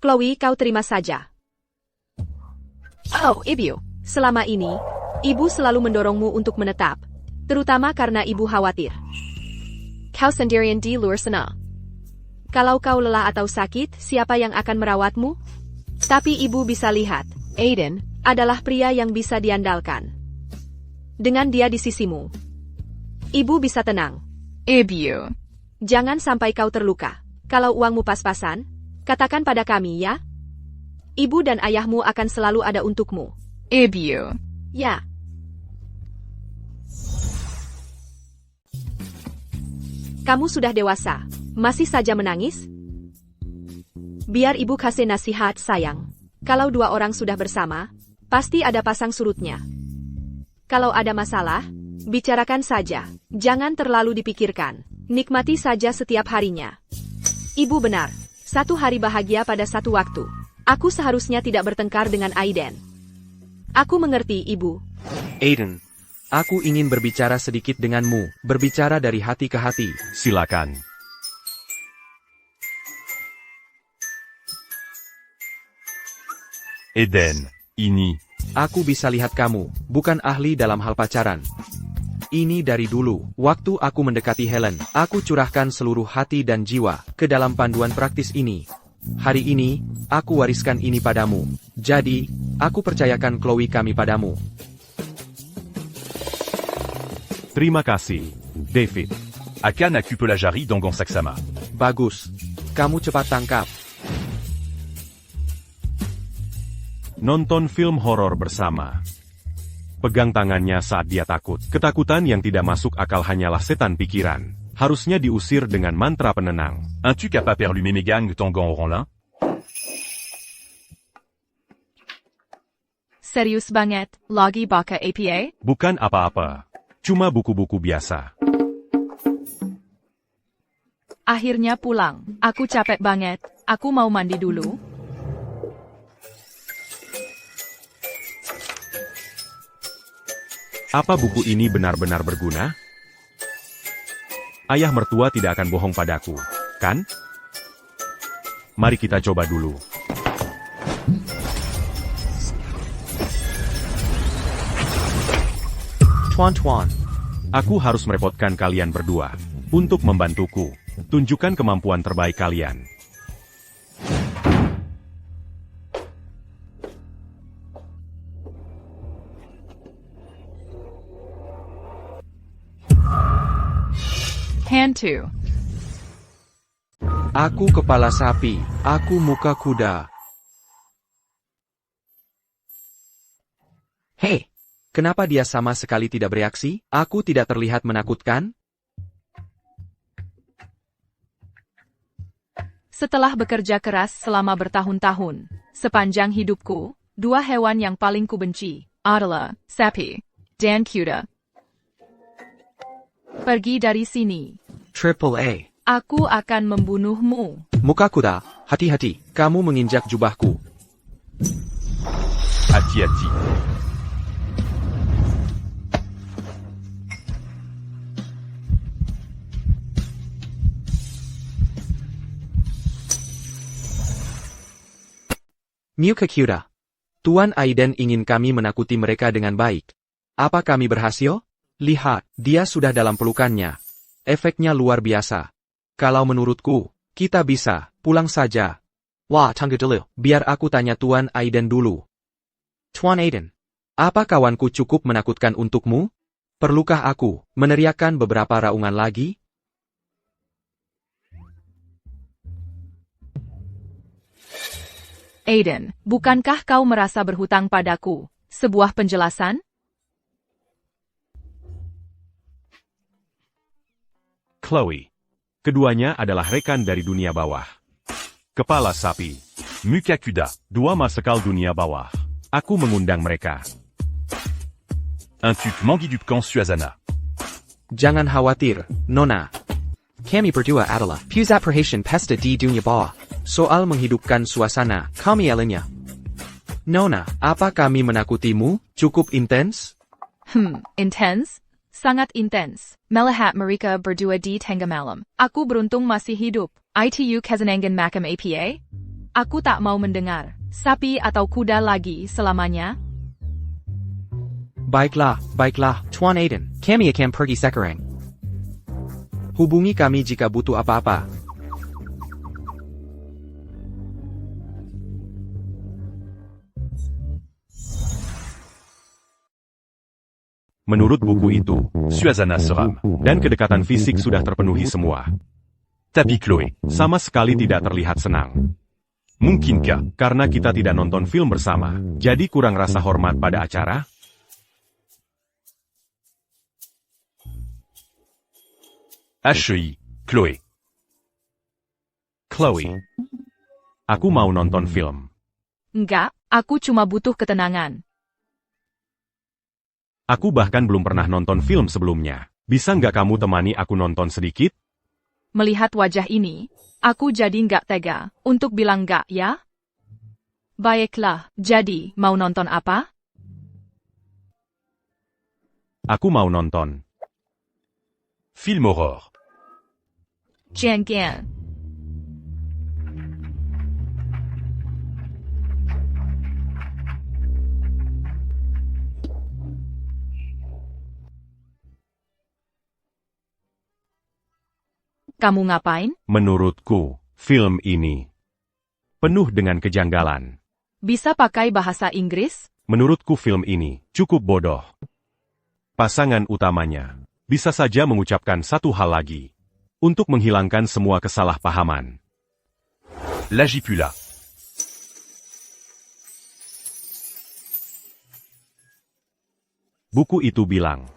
S2: Chloe, kau terima saja. Oh, ibu. Selama ini, ibu selalu mendorongmu untuk menetap, terutama karena ibu khawatir kau sendirian di luar sana. Kalau kau lelah atau sakit, siapa yang akan merawatmu? Tapi ibu bisa lihat, Aiden adalah pria yang bisa diandalkan. Dengan dia di sisimu, ibu bisa tenang.
S1: Ibu,
S2: Jangan sampai kau terluka. Kalau uangmu pas-pasan, katakan pada kami ya. Ibu dan ayahmu akan selalu ada untukmu.
S1: ibu.
S2: Ya. Kamu sudah dewasa, masih saja menangis? Biar ibu kasih nasihat, sayang. Kalau dua orang sudah bersama, pasti ada pasang surutnya. Kalau ada masalah, bicarakan saja. Jangan terlalu dipikirkan. Nikmati saja setiap harinya. Ibu benar. Satu hari bahagia pada satu waktu. Aku seharusnya tidak bertengkar dengan Aiden. Aku mengerti, ibu.
S3: Aiden, aku ingin berbicara sedikit denganmu, berbicara dari hati ke hati.
S4: Silakan.
S5: Eden, ini.
S3: Aku bisa lihat kamu, bukan ahli dalam hal pacaran. Ini dari dulu, waktu aku mendekati Helen, aku curahkan seluruh hati dan jiwa ke dalam panduan praktis ini. Hari ini, aku wariskan ini padamu. Jadi, aku percayakan Chloe kami padamu.
S4: Terima kasih, David.
S5: Akan Akupelajari Dongon Saksama.
S3: Bagus. Kamu cepat tangkap.
S4: Nonton film horor bersama. Pegang tangannya saat dia takut. Ketakutan yang tidak masuk akal hanyalah setan pikiran. Harusnya diusir dengan mantra penenang.
S5: Un-tu capable perlumer mes gangs Tongan Oranlin?
S1: Serius banget, lagi baka APA?
S4: Bukan apa-apa. Cuma buku-buku biasa.
S1: Akhirnya pulang. Aku capek banget. Aku mau mandi dulu.
S4: Apa buku ini benar-benar berguna? Ayah mertua tidak akan bohong padaku, kan? Mari kita coba dulu.
S3: Tuan-tuan,
S4: Aku harus merepotkan kalian berdua. Untuk membantuku, tunjukkan kemampuan terbaik kalian.
S1: Hantu.
S3: aku kepala sapi, aku muka kuda. Hei, kenapa dia sama sekali tidak bereaksi? Aku tidak terlihat menakutkan?
S1: Setelah bekerja keras selama bertahun-tahun, sepanjang hidupku, dua hewan yang paling kubenci adalah sapi dan kuda. Pergi dari sini.
S3: Triple A.
S1: Aku akan membunuhmu.
S3: Muka kuda, hati-hati, kamu menginjak jubahku.
S5: Hati-hati.
S3: Muka kuda. Tuan Aiden ingin kami menakuti mereka dengan baik. Apa kami berhasil? Lihat, dia sudah dalam pelukannya. Efeknya luar biasa. Kalau menurutku, kita bisa, pulang saja. Wah, tunggu dulu, biar aku tanya Tuan Aiden dulu. Tuan Aiden, apa kawanku cukup menakutkan untukmu? Perlukah aku meneriakkan beberapa raungan lagi?
S1: Aiden, bukankah kau merasa berhutang padaku? Sebuah penjelasan?
S4: Chloe. Keduanya adalah rekan dari dunia bawah. Kepala sapi.
S5: Muka Kuda.
S4: Dua masekal dunia bawah. Aku mengundang mereka.
S5: Un tuc Manguidupcan Suasana.
S3: Jangan khawatir, Nona. Kami berdua adalah pusat pesta di dunia bawah. Soal menghidupkan suasana, kami lainnya. Nona, apa kami menakutimu? Cukup intens?
S1: Intens? Sangat intens. Melihat mereka berdua di tengah malam. Aku beruntung masih hidup. Itu kesenangan makam apa? Aku tak mau mendengar. Sapi atau kuda lagi selamanya.
S3: Baiklah, Tuan Aiden. Kami akan pergi sekarang. Hubungi kami jika butuh apa-apa.
S4: Menurut buku itu,
S5: Suasana seram.
S4: dan kedekatan fisik sudah terpenuhi semua.
S5: Tapi Chloé.
S4: Sama sekali tidak terlihat senang.
S5: Mungkinkah?
S4: Karena kita tidak nonton film bersama, jadi kurang rasa hormat pada acara?
S5: HEI. Chloé.
S4: Chloe. Aku mau nonton film.
S1: Enggak, aku cuma butuh ketenangan.
S4: Aku bahkan belum pernah nonton film sebelumnya. Bisa nggak kamu temani aku nonton sedikit?
S1: Melihat wajah ini, aku jadi nggak tega untuk bilang nggak ya. Baiklah, jadi mau nonton apa?
S4: Aku mau nonton.
S5: Film horror.
S1: Jangan. Kamu ngapain?
S4: Menurutku, film ini penuh dengan kejanggalan.
S1: Bisa pakai bahasa Inggris?
S4: Menurutku film ini cukup bodoh. Pasangan utamanya bisa saja mengucapkan satu hal lagi untuk menghilangkan semua kesalahpahaman.
S5: Lagipula.
S4: Buku itu bilang,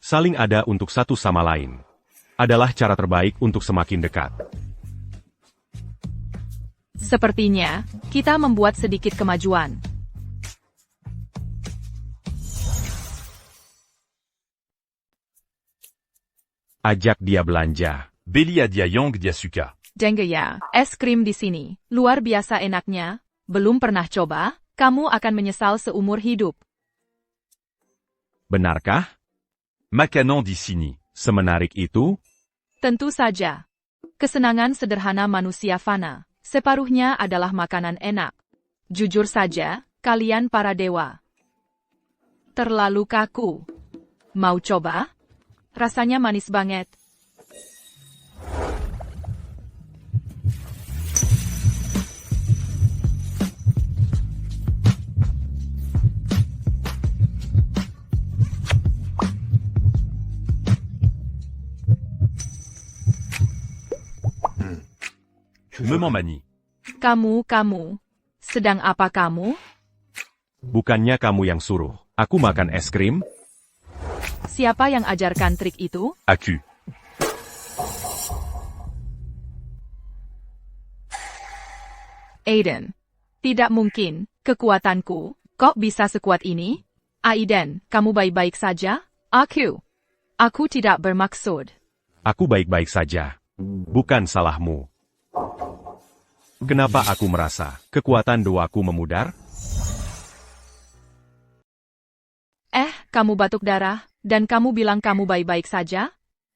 S4: saling ada untuk satu sama lain adalah cara terbaik untuk semakin dekat.
S1: Sepertinya, kita membuat sedikit kemajuan.
S4: Ajak dia belanja.
S5: Belia dia Yang dia suka.
S1: Dengar ya, es krim di sini, luar biasa enaknya. Belum pernah coba? Kamu akan menyesal seumur hidup.
S4: Benarkah?
S5: Makanan di sini.
S4: Semenarik itu?
S1: Tentu saja. Kesenangan sederhana manusia fana. Separuhnya adalah makanan enak. Jujur saja, kalian para dewa. Terlalu kaku. Mau coba? Rasanya manis banget.
S5: Memang mani.
S1: Kamu. Sedang apa kamu?
S4: Bukannya kamu yang suruh aku makan es krim?
S1: Siapa yang ajarkan trik itu?
S5: Aku.
S1: Aiden. Tidak mungkin, kekuatanku. Kok bisa sekuat ini? Aiden, kamu baik-baik saja? Aku tidak bermaksud.
S4: Aku baik-baik saja. Bukan salahmu. Kenapa aku merasa kekuatan doaku memudar?
S1: Kamu batuk darah, dan kamu bilang kamu baik-baik saja?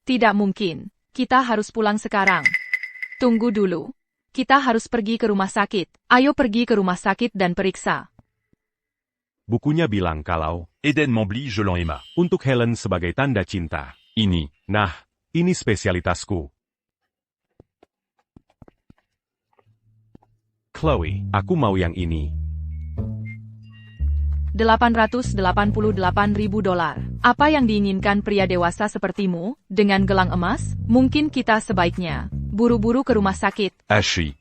S1: Tidak mungkin. Kita harus pulang sekarang. Tunggu dulu. Kita harus pergi ke rumah sakit. Ayo pergi ke rumah sakit dan periksa.
S4: Bukunya bilang kalau
S5: Eden m'oublie je l'aime.
S4: untuk Helen sebagai tanda cinta.
S5: Ini.
S4: Nah, ini spesialitasku. Chloe, aku mau yang ini.
S1: $888.000. Apa yang diinginkan pria dewasa sepertimu, dengan gelang emas? Mungkin kita sebaiknya buru-buru ke rumah sakit.
S5: HEI.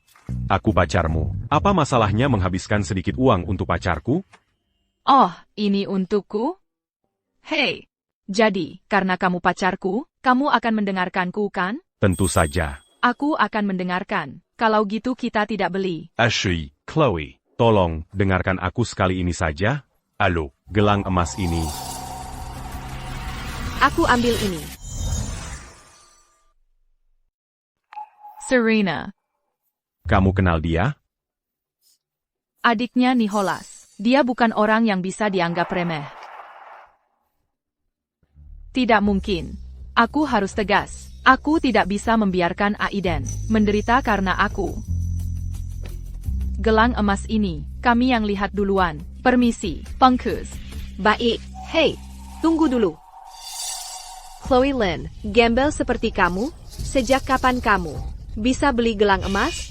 S4: Aku pacarmu. Apa masalahnya menghabiskan sedikit uang untuk pacarku?
S1: Oh, ini untukku? Hei, jadi, karena kamu pacarku, kamu akan mendengarkanku kan?
S4: Tentu saja.
S1: Aku akan mendengarkan. Kalau gitu kita tidak beli.
S5: HEI.
S4: Chloe, tolong dengarkan aku sekali ini saja.
S5: Allô.
S4: Gelang emas ini
S2: Aku ambil ini.
S1: Serena,
S4: Kamu kenal dia?
S1: adiknya Nicholas. Dia bukan orang yang bisa dianggap remeh. Tidak mungkin. Aku harus tegas. Aku tidak bisa membiarkan Aiden menderita karena aku. Gelang emas ini, kami yang lihat duluan. Permisi, Pengkus.
S2: Baik, hei, tunggu dulu. Chloe Lynn, gembel seperti kamu? Sejak kapan kamu bisa beli gelang emas?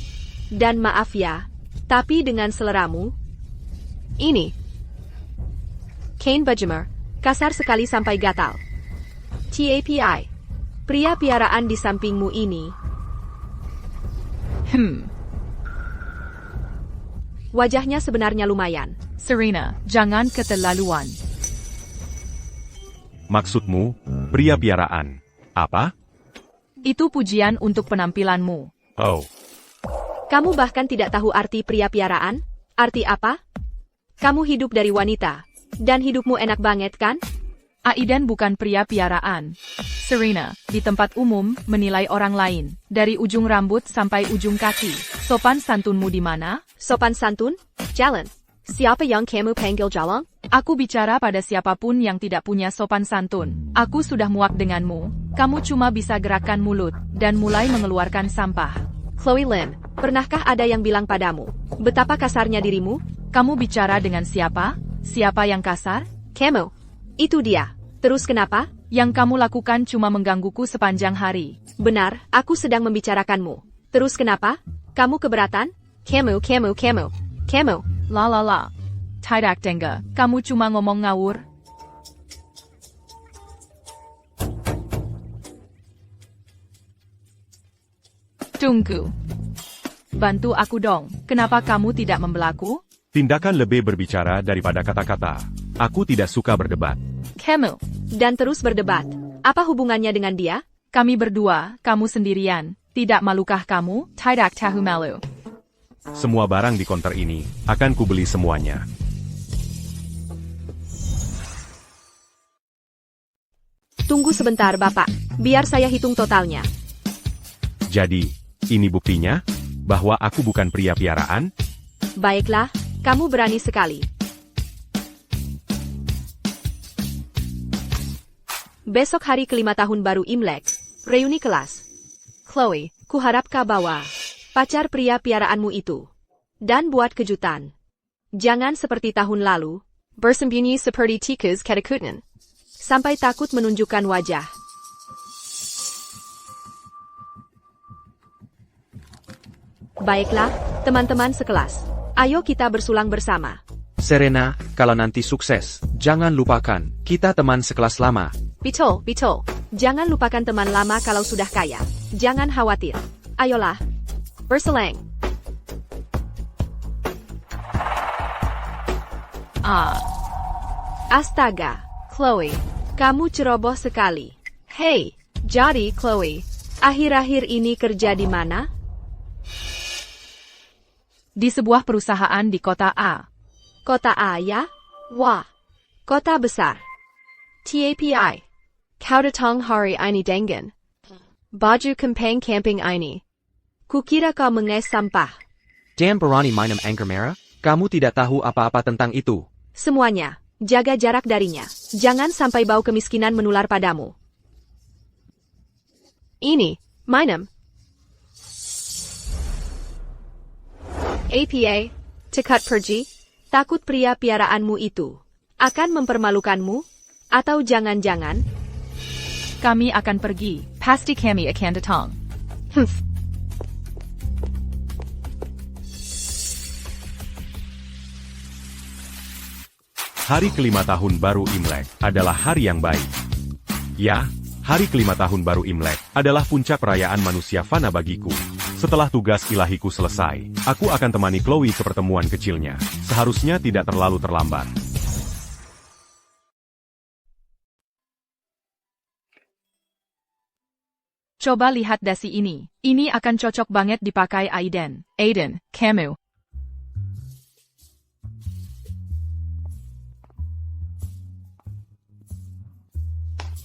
S2: Dan maaf ya, tapi dengan seleramu. Ini. Kane Bajemer, kasar sekali sampai gatal. TAPI, pria piaraan di sampingmu ini. Wajahnya sebenarnya lumayan.
S1: Serena, jangan keterlaluan.
S4: Maksudmu, pria piaraan. Apa?
S1: Itu pujian untuk penampilanmu.
S4: Oh,
S2: Kamu bahkan tidak tahu arti pria piaraan? Arti apa? Kamu hidup dari wanita. Dan hidupmu enak banget kan?
S1: Aiden bukan pria piaraan. Serena, di tempat umum, menilai orang lain. Dari ujung rambut sampai ujung kaki. Sopan santunmu di mana?
S2: Sopan santun? Jalan. Siapa yang kamu panggil jalan?
S1: Aku bicara pada siapapun yang tidak punya sopan santun. Aku sudah muak denganmu. Kamu cuma bisa gerakkan mulut, dan mulai mengeluarkan sampah.
S2: Chloe Lynn, pernahkah ada yang bilang padamu, betapa kasarnya dirimu?
S1: Kamu bicara dengan siapa? Siapa yang kasar?
S2: Kamu. Itu dia. Terus kenapa?
S1: Yang kamu lakukan cuma menggangguku sepanjang hari.
S2: Benar, aku sedang membicarakanmu. Terus kenapa? Kamu keberatan? Kamu.
S1: La la la. Tidak Denga, kamu cuma ngomong ngawur. Tunggu. Bantu aku dong, kenapa kamu tidak membelaku?
S4: tindakan lebih berbicara daripada kata-kata. Aku tidak suka berdebat.
S1: Kamu.
S2: Dan terus berdebat. Apa hubungannya dengan dia?
S1: Kami berdua, kamu sendirian. Tidak malukah kamu? Tidak tahu malu.
S4: Semua barang di konter ini, akan kubeli semuanya.
S2: Tunggu sebentar, Bapak. Biar saya hitung totalnya.
S4: Jadi, ini buktinya? Bahwa aku bukan pria piaraan?
S2: Baiklah, kamu berani sekali. Besok hari kelima tahun baru Imlek. Reuni kelas. Chloe, kuharap kau bawa pacar pria piaraanmu itu. Dan buat kejutan. Jangan seperti tahun lalu. Bersembunyi seperti tikus ketakutan. Sampai takut menunjukkan wajah. Baiklah, teman-teman sekelas. Ayo kita bersulang bersama.
S3: Serena, kalau nanti sukses, jangan lupakan, kita teman sekelas lama.
S2: Betul. Jangan lupakan teman lama kalau sudah kaya. Jangan khawatir. Ayolah. Berselang. Astaga, Chloe. Kamu ceroboh sekali. Hey, jadi Chloe, akhir-akhir ini kerja di mana?
S1: Di sebuah perusahaan di kota A.
S2: Kota A ya? Wah, kota besar. TAPI. Kau datang hari ini dengan baju kempang camping ini. Kukira kau menges sampah.
S3: Dan berani minum anggur merah? Kamu tidak tahu apa-apa tentang itu.
S2: Semuanya, jaga jarak darinya. Jangan sampai bau kemiskinan menular padamu. Ini, minum. APA, cekat pergi. Takut pria piaraanmu itu akan mempermalukanmu? Atau jangan-jangan?
S1: Kami akan pergi. Pasti kami akan datang.
S4: Hari kelima tahun baru Imlek adalah hari yang baik. Ya, hari kelima tahun baru Imlek adalah puncak perayaan manusia fana bagiku. Setelah tugas ilahiku selesai, aku akan temani Chloe ke pertemuan kecilnya. Seharusnya tidak terlalu terlambat.
S1: Coba lihat dasi ini. Ini akan cocok banget dipakai Aiden. Aiden, kamu.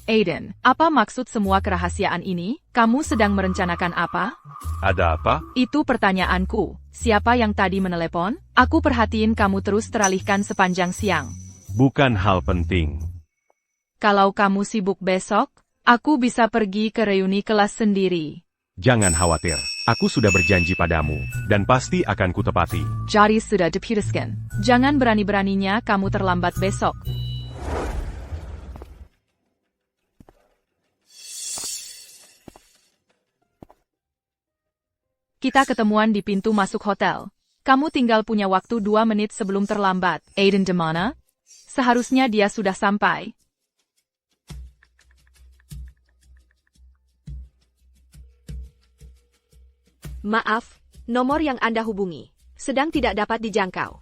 S1: Aiden, apa maksud semua kerahasiaan ini? Kamu sedang merencanakan apa?
S5: Ada apa?
S1: Itu pertanyaanku. Siapa yang tadi menelepon? Aku perhatiin kamu terus teralihkan sepanjang siang.
S4: Bukan hal penting.
S1: Kalau kamu sibuk besok, aku bisa pergi ke reuni kelas sendiri.
S4: Jangan khawatir. Aku sudah berjanji padamu, dan pasti akan kutepati.
S1: Jadi sudah diputuskan. Jangan berani-beraninya kamu terlambat besok. Kita ketemuan di pintu masuk hotel. Kamu tinggal punya waktu 2 menit sebelum terlambat. Aiden di mana? Seharusnya dia sudah sampai.
S2: Maaf, nomor yang Anda hubungi sedang tidak dapat dijangkau.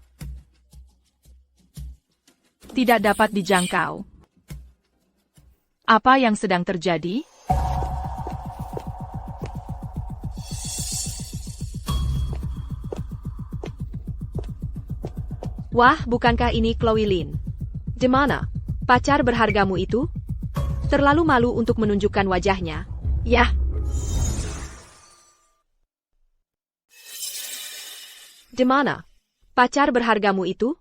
S1: Tidak dapat dijangkau. Apa yang sedang terjadi?
S2: Wah, bukankah ini Chloe Lin? Di mana? Pacar berhargamu itu? Terlalu malu untuk menunjukkan wajahnya. Yah. Di mana? Pacar berhargamu itu?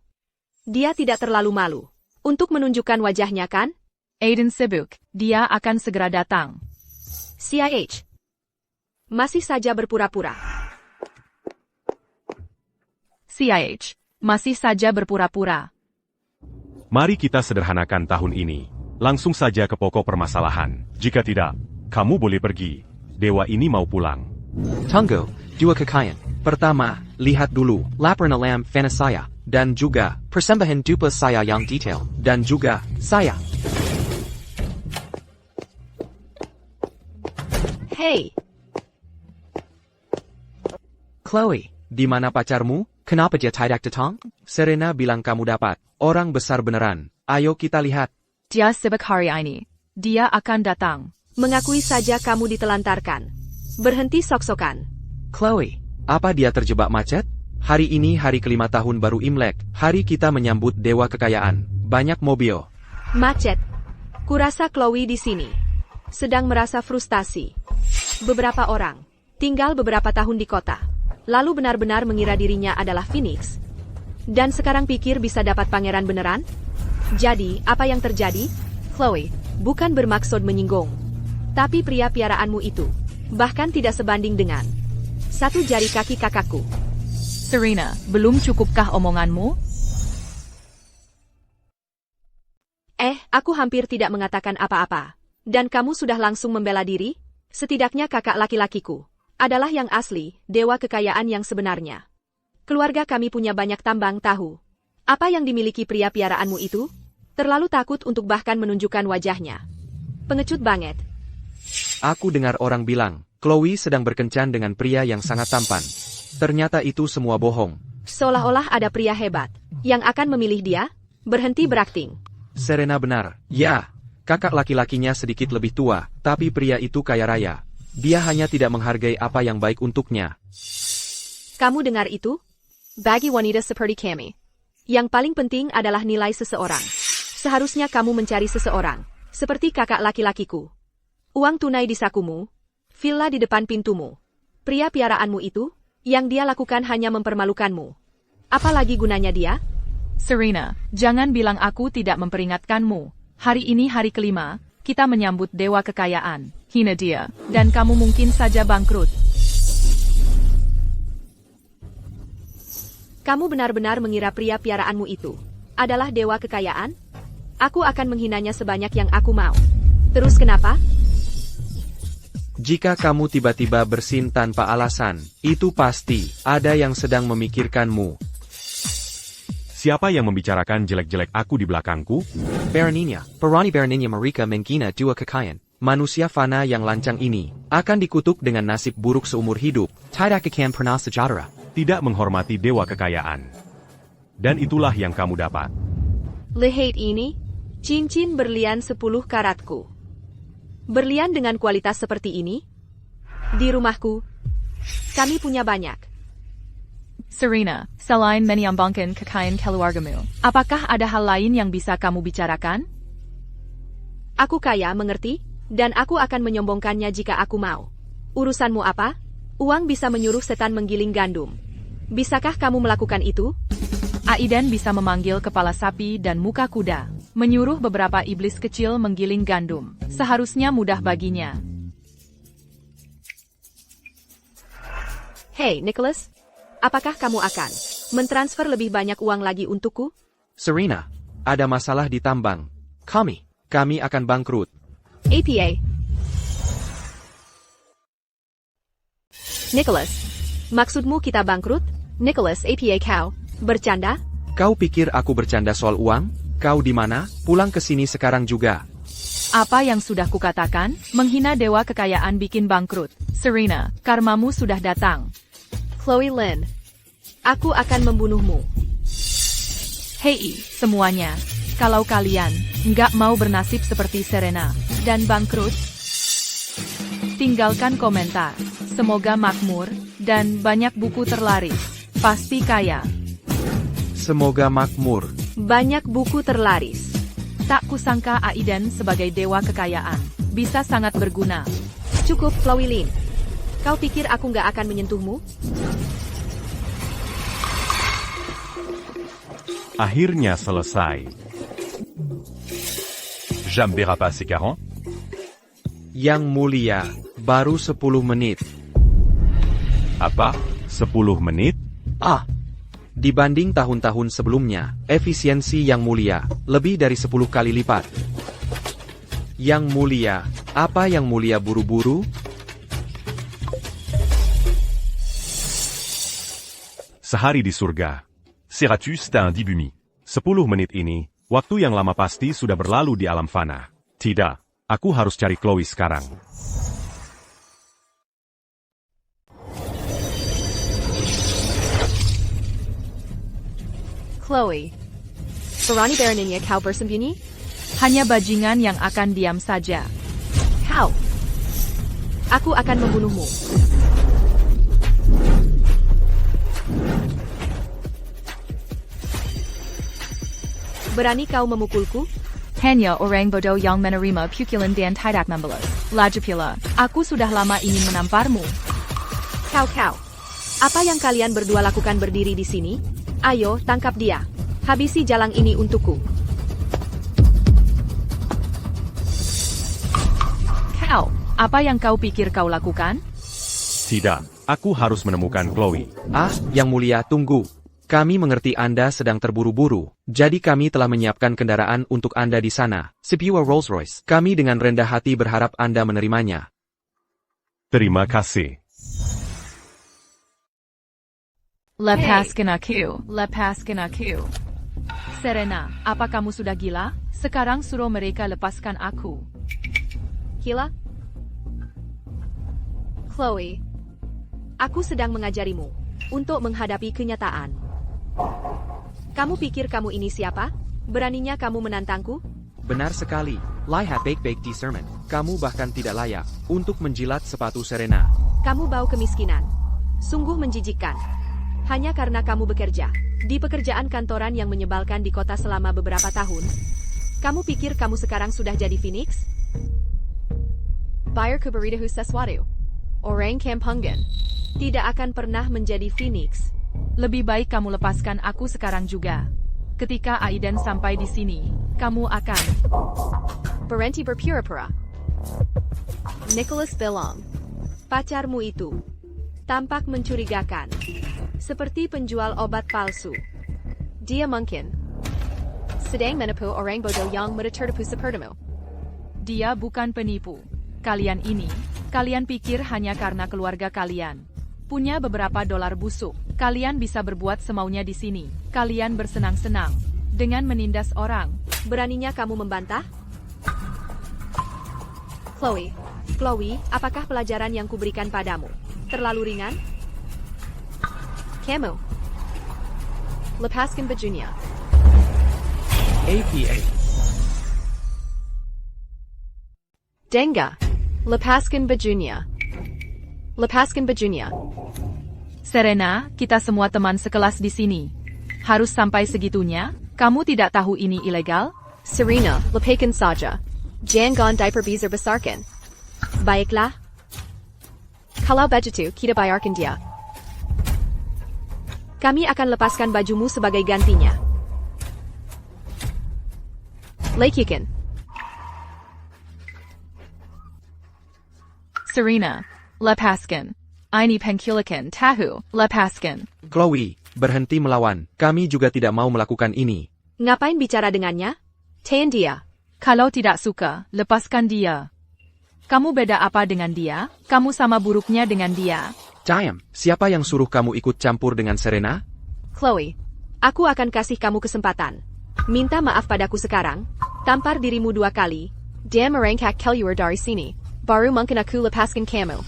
S2: Dia tidak terlalu malu untuk menunjukkan wajahnya, kan?
S1: Aiden sibuk. Dia akan segera datang.
S2: CIH. Masih saja berpura-pura.
S1: CIH. Masih saja berpura-pura.
S4: Mari kita sederhanakan tahun ini. Langsung saja ke pokok permasalahan. Jika tidak, kamu boleh pergi. Dewa ini mau pulang.
S3: Tunggu, 2 kekayaan. Pertama, lihat dulu, lapor alam fana saya, dan juga, persembahan dupa saya yang detail, dan juga, saya.
S2: Hey,
S3: Chloe, di mana pacarmu? Kenapa dia tidak datang? Serena bilang kamu dapat. Orang besar beneran. Ayo kita lihat.
S1: Dia sibuk hari ini. Dia akan datang.
S2: mengakui saja kamu ditelantarkan. Berhenti sok-sokan.
S3: Chloe, apa dia terjebak macet? Hari ini hari kelima tahun baru Imlek. Hari kita menyambut dewa kekayaan. Banyak mobil.
S2: Macet. Kurasa Chloe di sini sedang merasa frustasi. Beberapa orang tinggal beberapa tahun di kota, lalu benar-benar mengira dirinya adalah Phoenix. Dan sekarang pikir bisa dapat pangeran beneran? Jadi, apa yang terjadi? Chloe, bukan bermaksud menyinggung. Tapi pria piaraanmu itu, bahkan tidak sebanding dengan satu jari kaki kakakku.
S1: Serena, belum cukupkah omonganmu?
S2: Aku hampir tidak mengatakan apa-apa. Dan kamu sudah langsung membela diri? Setidaknya kakak laki-lakiku adalah yang asli, dewa kekayaan yang sebenarnya. Keluarga kami punya banyak tambang tahu. Apa yang dimiliki pria piaraanmu itu? Terlalu takut untuk bahkan menunjukkan wajahnya. Pengecut banget.
S3: Aku dengar orang bilang, Chloe sedang berkencan dengan pria yang sangat tampan. Ternyata itu semua bohong.
S2: Seolah-olah ada pria hebat yang akan memilih dia. Berhenti berakting.
S3: Serena benar. Ya, kakak laki-lakinya sedikit lebih tua, tapi pria itu kaya raya. Dia hanya tidak menghargai apa yang baik untuknya.
S2: Kamu dengar itu? Bagi wanita seperti kami, yang paling penting adalah nilai seseorang. Seharusnya kamu mencari seseorang, seperti kakak laki-lakiku. Uang tunai di sakumu, villa di depan pintumu. Pria piaraanmu itu, yang dia lakukan hanya mempermalukanmu. Apalagi gunanya dia?
S1: Serena, jangan bilang aku tidak memperingatkanmu. Hari ini hari kelima, kita menyambut dewa kekayaan. Hina dia, dan kamu mungkin saja bangkrut.
S2: Kamu benar-benar mengira pria piaraanmu itu adalah dewa kekayaan? Aku akan menghinanya sebanyak yang aku mau. Terus kenapa?
S3: Jika kamu tiba-tiba bersin tanpa alasan, itu pasti ada yang sedang memikirkanmu.
S4: Siapa yang membicarakan jelek-jelek aku di belakangku?
S3: Beraninya, Perani Beraninya mereka menghina dua kekayaan. Manusia fana yang lancang ini akan dikutuk dengan nasib buruk seumur hidup. Tidak akan pernah sejahtera.
S4: Tidak menghormati dewa kekayaan. Dan itulah yang kamu dapat.
S2: Lihat ini, cincin berlian 10 karatku. Berlian dengan kualitas seperti ini? Di rumahku, kami punya banyak.
S1: Serena, selain menyambangkan kekayaan keluargamu, apakah ada hal lain yang bisa kamu bicarakan?
S2: Aku kaya, mengerti? Dan aku akan menyombongkannya jika aku mau. Urusanmu apa? Uang bisa menyuruh setan menggiling gandum. Bisakah kamu melakukan itu?
S1: Aiden bisa memanggil kepala sapi dan muka kuda, menyuruh beberapa iblis kecil menggiling gandum. Seharusnya mudah baginya.
S2: Hey, Nicholas. Apakah kamu akan mentransfer lebih banyak uang lagi untukku?
S3: Serena, ada masalah di tambang. Kami akan bangkrut.
S2: APA. Nicholas. Maksudmu kita bangkrut? Nicholas APA kau. Bercanda?
S3: Kau pikir aku bercanda soal uang? Kau di mana? Pulang ke sini sekarang juga.
S1: Apa yang sudah kukatakan? Menghina dewa kekayaan bikin bangkrut. Serena, karmamu sudah datang.
S2: Chloe Lynn. Aku akan membunuhmu.
S1: Hei, semuanya. Kalau kalian nggak mau bernasib seperti Serena dan bangkrut, tinggalkan komentar. Semoga makmur dan banyak buku terlaris. Pasti kaya.
S3: Semoga makmur.
S2: Banyak buku terlaris.
S1: Tak kusangka Aiden sebagai dewa kekayaan bisa sangat berguna.
S2: Cukup, Chloe Lynn. Kau pikir aku nggak akan menyentuhmu?
S4: Akhirnya selesai.
S5: Jam verra pas ces 40.
S3: Yang mulia, baru 10 menit.
S4: Apa? 10 menit?
S3: Dibanding tahun-tahun sebelumnya, efisiensi yang mulia, lebih dari 10 kali lipat. Yang mulia, apa yang mulia buru-buru?
S4: Sehari di surga.
S5: Serratus t'a un dibumi.
S4: 10 menit ini, waktu yang lama pasti sudah berlalu di alam fana. Tidak, aku harus cari Chloe sekarang.
S2: Chloe. Berani beraninya kau bersembunyi?
S1: Hanya bajingan yang akan diam saja.
S2: Kau. Aku akan membunuhmu. Berani kau memukulku?
S1: Hanya orang bodoh yang menerima pukulan dan tidak membalas. Lagi pula, aku sudah lama ingin menamparmu.
S2: Kau. Apa yang kalian berdua lakukan berdiri di sini? Ayo, tangkap dia. Habisi jalang ini untukku.
S1: Kau, apa yang kau pikir kau lakukan?
S4: Tidak, aku harus menemukan Chloe.
S3: Yang mulia, tunggu. Kami mengerti Anda sedang terburu-buru, jadi kami telah menyiapkan kendaraan untuk Anda di sana, sebuah Rolls-Royce. Kami dengan rendah hati berharap Anda menerimanya.
S4: Terima kasih.
S1: Lepaskan aku. Serena, apa kamu sudah gila? Sekarang suruh mereka lepaskan aku.
S2: Gila? Chloe. Aku sedang mengajarimu untuk menghadapi kenyataan. Kamu pikir kamu ini siapa? Beraninya kamu menantangku?
S3: Benar sekali. Lihat baik-baik di sermon. Kamu bahkan tidak layak untuk menjilat sepatu Serena.
S2: Kamu bau kemiskinan. Sungguh menjijikkan. Hanya karena kamu bekerja di pekerjaan kantoran yang menyebalkan di kota selama beberapa tahun. Kamu pikir kamu sekarang sudah jadi Phoenix? Bayar keberitahu sesuatu. Orang kampungan tidak akan pernah menjadi Phoenix.
S1: Lebih baik kamu lepaskan aku sekarang juga. Ketika Aiden sampai di sini, kamu akan
S2: berhenti berpura-pura. Nicholas bilang, pacarmu itu tampak mencurigakan, seperti penjual obat palsu. Dia mungkin sedang menipu orang bodoh yang tertipu sepertimu.
S1: Dia bukan penipu. Kalian pikir hanya karena keluarga kalian punya beberapa dolar busuk, kalian bisa berbuat semaunya di sini. Kalian bersenang-senang dengan menindas orang.
S2: Beraninya kamu membantah? Chloe, apakah pelajaran yang kuberikan padamu terlalu ringan? Kamu. Lepaskan bajunya.
S3: APA.
S2: Denga. Lepaskan bajunya.
S1: Serena, kita semua teman sekelas di sini. Harus sampai segitunya? Kamu tidak tahu ini ilegal?
S2: Serena, lepaskan saja. Jangan diaper bezer besarkan. Baiklah. Kalau begitu, kita bayarkan dia. Kami akan lepaskan bajumu sebagai gantinya. Lakukan.
S1: Serena, lepaskan. Ini penculikan tahu, lepaskan.
S3: Chloe, berhenti melawan. Kami juga tidak mau melakukan ini.
S2: Ngapain bicara dengannya? Tahan dia.
S1: Kalau tidak suka, lepaskan dia. Kamu beda apa dengan dia? Kamu sama buruknya dengan dia.
S3: Diam, siapa yang suruh kamu ikut campur dengan Serena?
S2: Chloe, aku akan kasih kamu kesempatan. Minta maaf padaku sekarang. Tampar dirimu 2 kali. Dan merengkak keluar dari sini. Baru mungkin aku lepaskan kamu.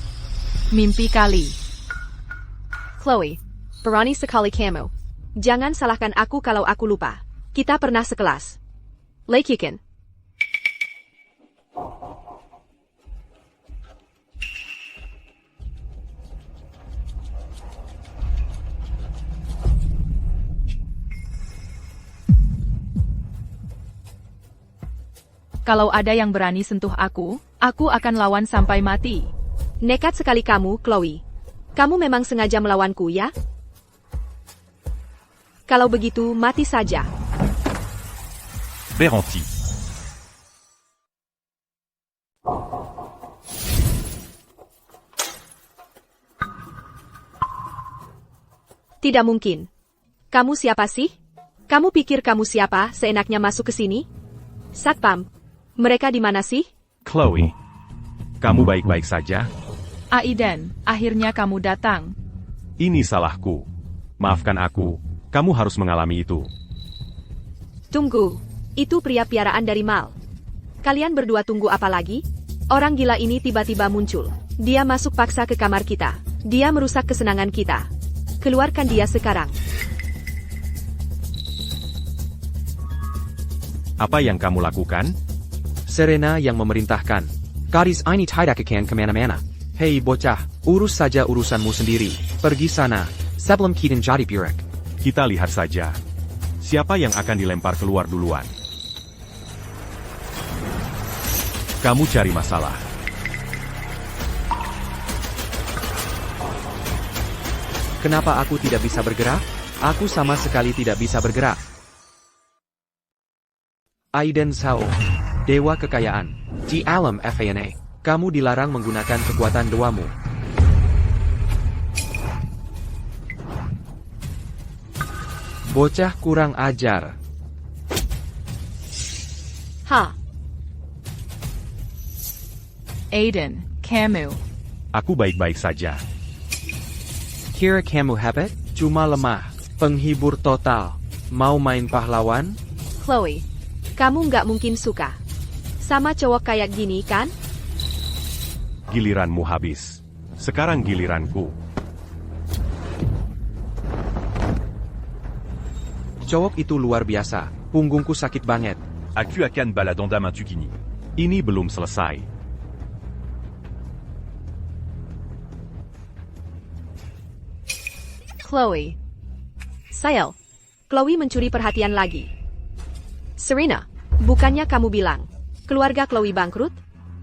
S1: Mimpi kali.
S2: Chloe, berani sekali kamu. Jangan salahkan aku kalau aku lupa. Kita pernah sekelas. Lakukan.
S1: Kalau ada yang berani sentuh aku akan lawan sampai mati.
S2: Nekat sekali kamu, Chloe. Kamu memang sengaja melawanku, ya? Kalau begitu, mati saja.
S5: Berenti.
S2: Tidak mungkin. Kamu siapa sih? Kamu pikir kamu siapa seenaknya masuk ke sini? Satpam, mereka di mana sih?
S4: Chloe, kamu baik-baik saja?
S1: Aiden, akhirnya kamu datang.
S4: Ini salahku. Maafkan aku, kamu harus mengalami itu.
S2: Tunggu, itu pria piaraan dari Mal. Kalian berdua tunggu apa lagi? Orang gila ini tiba-tiba muncul. Dia masuk paksa ke kamar kita. Dia merusak kesenangan kita. Keluarkan dia sekarang.
S4: Apa yang kamu lakukan?
S3: Serena yang memerintahkan. Gadis ini tidak akan kemana-mana. Hei bocah, urus saja urusanmu sendiri. Pergi sana, sebelum kita jadi buruk.
S4: Kita lihat saja. Siapa yang akan dilempar keluar duluan? Kamu cari masalah.
S3: Kenapa aku tidak bisa bergerak? Aku sama sekali tidak bisa bergerak. Aiden Zhao, Dewa Kekayaan. Di alam FANA, kamu dilarang menggunakan kekuatan dewamu. Bocah kurang ajar.
S2: Ha,
S1: Aiden, kamu.
S4: Aku baik-baik saja.
S3: Kira kamu hebat? Cuma lemah. Penghibur total. Mau main pahlawan?
S2: Chloe, kamu nggak mungkin suka. Sama cowok kayak gini, kan?
S4: Giliranmu habis. Sekarang giliranku.
S3: Cowok itu luar biasa. Punggungku sakit banget.
S5: Aku akan baladonda Mantukini.
S4: Ini belum selesai.
S2: Chloe. Sayang, Chloe mencuri perhatian lagi. Serena, bukannya kamu bilang, keluarga Chloe bangkrut?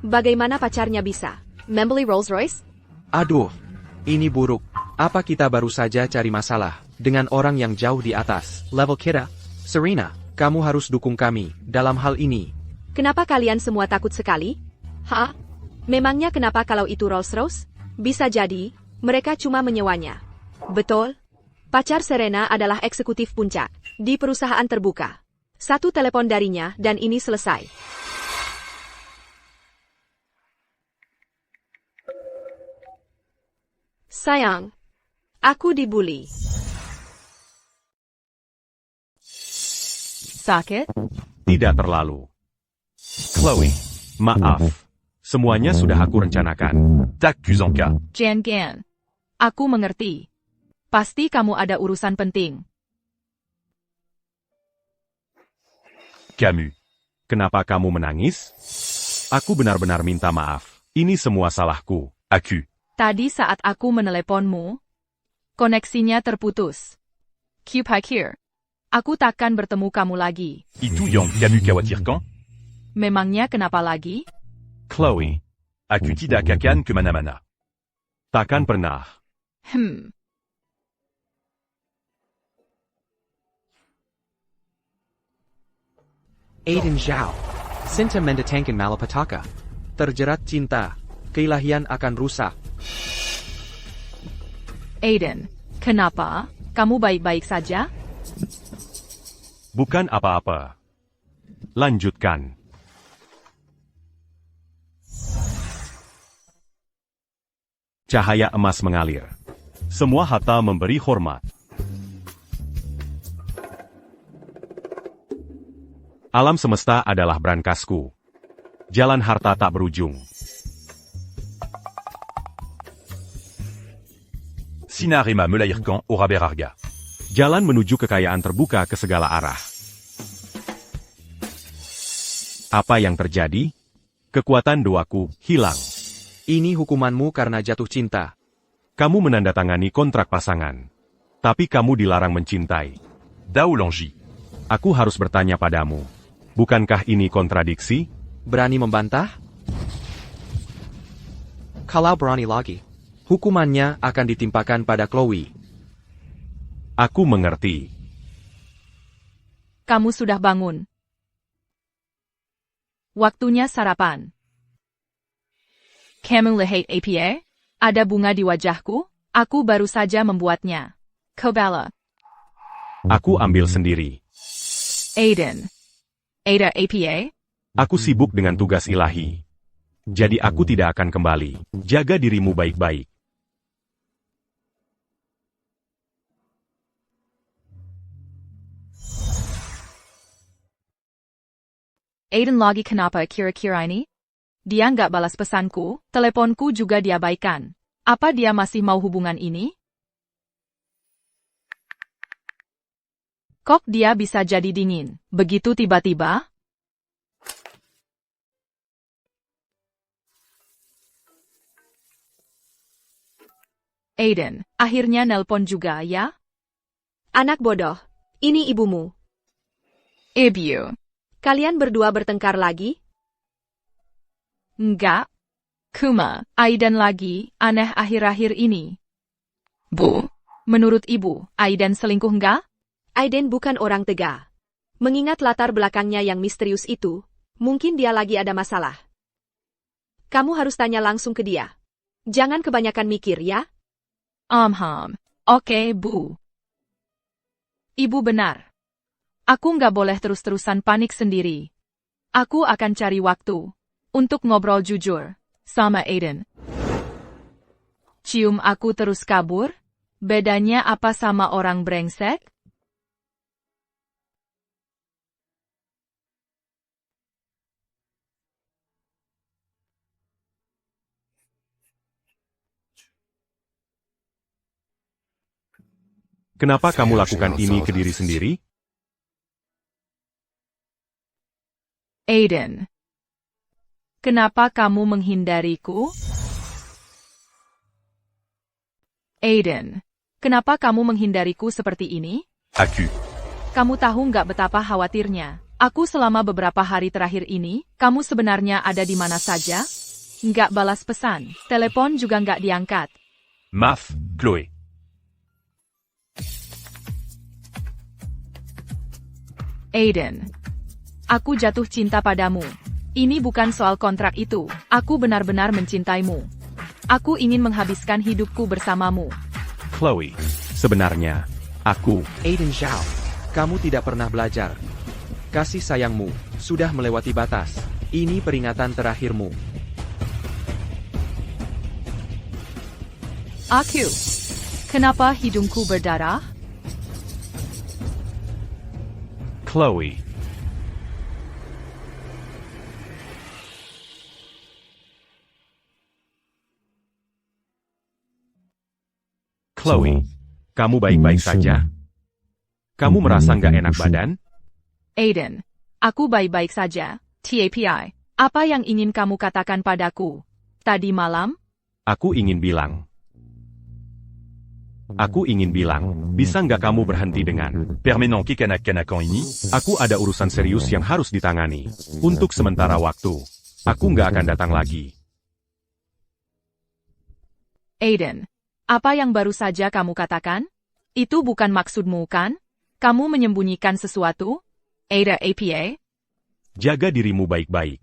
S2: Bagaimana pacarnya bisa membeli Rolls Royce?
S3: Aduh, ini buruk. Apa kita baru saja cari masalah dengan orang yang jauh di atas level kita? Serena, kamu harus dukung kami dalam hal ini.
S2: Kenapa kalian semua takut sekali? Ha? Memangnya kenapa kalau itu Rolls Royce? Bisa jadi, mereka cuma menyewanya. Betul? Pacar Serena adalah eksekutif puncak di perusahaan terbuka. 1 telepon darinya dan ini selesai. Sayang, aku dibully.
S1: Sakit?
S4: Tidak terlalu. Chloe, maaf. Semuanya sudah aku rencanakan.
S5: Takuzanka.
S1: Jangan. Aku mengerti. Pasti kamu ada urusan penting.
S5: Camus.
S4: Kenapa kamu menangis? Aku benar-benar minta maaf. Ini semua salahku.
S5: Aku.
S1: Tadi saat aku meneleponmu, koneksinya terputus. Cube Hakir. Aku takkan bertemu kamu lagi.
S5: Itu yang kamu khawatirkan?
S1: Memangnya kenapa lagi?
S4: Chloe,
S5: As-tu tidak akan kemana-mana?
S4: takkan pernah.
S3: Aiden Zhao. Sinta mendatangkan malapetaka. Terjerat cinta. Keilahian akan rusak.
S1: Aiden, kenapa? Kamu baik-baik saja?
S4: Bukan apa-apa. Lanjutkan. Cahaya emas mengalir. Semua harta memberi hormat. Alam semesta adalah brankasku. Jalan harta tak berujung.
S5: Sinarema melahirkan Ora Berharga.
S4: Jalan menuju kekayaan terbuka ke segala arah. Apa yang terjadi? Kekuatan doaku hilang.
S3: Ini hukumanmu karena jatuh cinta.
S4: Kamu menandatangani kontrak pasangan. Tapi kamu dilarang mencintai.
S5: Dao Langi.
S4: Aku harus bertanya padamu. Bukankah ini kontradiksi?
S3: Berani membantah? Kalau berani lagi, hukumannya akan ditimpakan pada Chloe.
S4: Aku mengerti.
S1: Kamu sudah bangun. Waktunya sarapan. Kamu lihat apa? Ada bunga di wajahku? Aku baru saja membuatnya. Kobala.
S4: Aku ambil sendiri.
S1: Aiden. Ada apa?
S4: Aku sibuk dengan tugas ilahi. Jadi aku tidak akan kembali. Jaga dirimu baik-baik.
S1: Aiden lagi kenapa kira-kira ini? Dia nggak balas pesanku, teleponku juga diabaikan. Apa dia masih mau hubungan ini? Kok dia bisa jadi dingin, begitu tiba-tiba? Aiden, akhirnya nelpon juga ya?
S2: Anak bodoh, ini ibumu.
S1: Ibu.
S2: Kalian berdua bertengkar lagi?
S1: Enggak. Kuma, Aiden lagi, aneh akhir-akhir ini. Bu, menurut ibu, Aiden selingkuh enggak?
S2: Aiden bukan orang tega. Mengingat latar belakangnya yang misterius itu, mungkin dia lagi ada masalah. Kamu harus tanya langsung ke dia. Jangan kebanyakan mikir ya.
S1: Oke, Bu. Ibu benar. Aku nggak boleh terus-terusan panik sendiri. Aku akan cari waktu untuk ngobrol jujur sama Aiden. Cium aku terus kabur? Bedanya apa sama orang brengsek?
S4: Kenapa kamu lakukan ini ke diri sendiri?
S1: Aiden. Kenapa kamu menghindariku? Aiden. Kenapa kamu menghindariku seperti ini?
S5: Aku.
S1: Kamu tahu nggak betapa khawatirnya? Aku selama beberapa hari terakhir ini, kamu sebenarnya ada di mana saja? Nggak balas pesan, telepon juga nggak diangkat.
S5: Maaf, Chloe.
S1: Aiden. Aku jatuh cinta padamu. Ini bukan soal kontrak itu. Aku benar-benar mencintaimu. Aku ingin menghabiskan hidupku bersamamu.
S4: Chloe, sebenarnya, aku...
S3: Aiden Zhao, kamu tidak pernah belajar. Kasih sayangmu sudah melewati batas. Ini peringatan terakhirmu.
S1: Aku. Kenapa hidungku berdarah?
S4: Chloe. Chloe, kamu baik-baik saja? Kamu merasa nggak enak badan?
S1: Aiden. Aku baik-baik saja. TAPI. Apa yang ingin kamu katakan padaku? Tadi malam?
S4: Aku ingin bilang. Aku ingin bilang, bisa nggak kamu berhenti dengan
S5: Permanent kekanak-kanakan ini?
S4: aku ada urusan serius yang harus ditangani. Untuk sementara waktu, aku nggak akan datang lagi.
S1: Aiden, apa yang baru saja kamu katakan? Itu bukan maksudmu, kan? Kamu menyembunyikan sesuatu? Ada APA?
S4: Jaga dirimu baik-baik.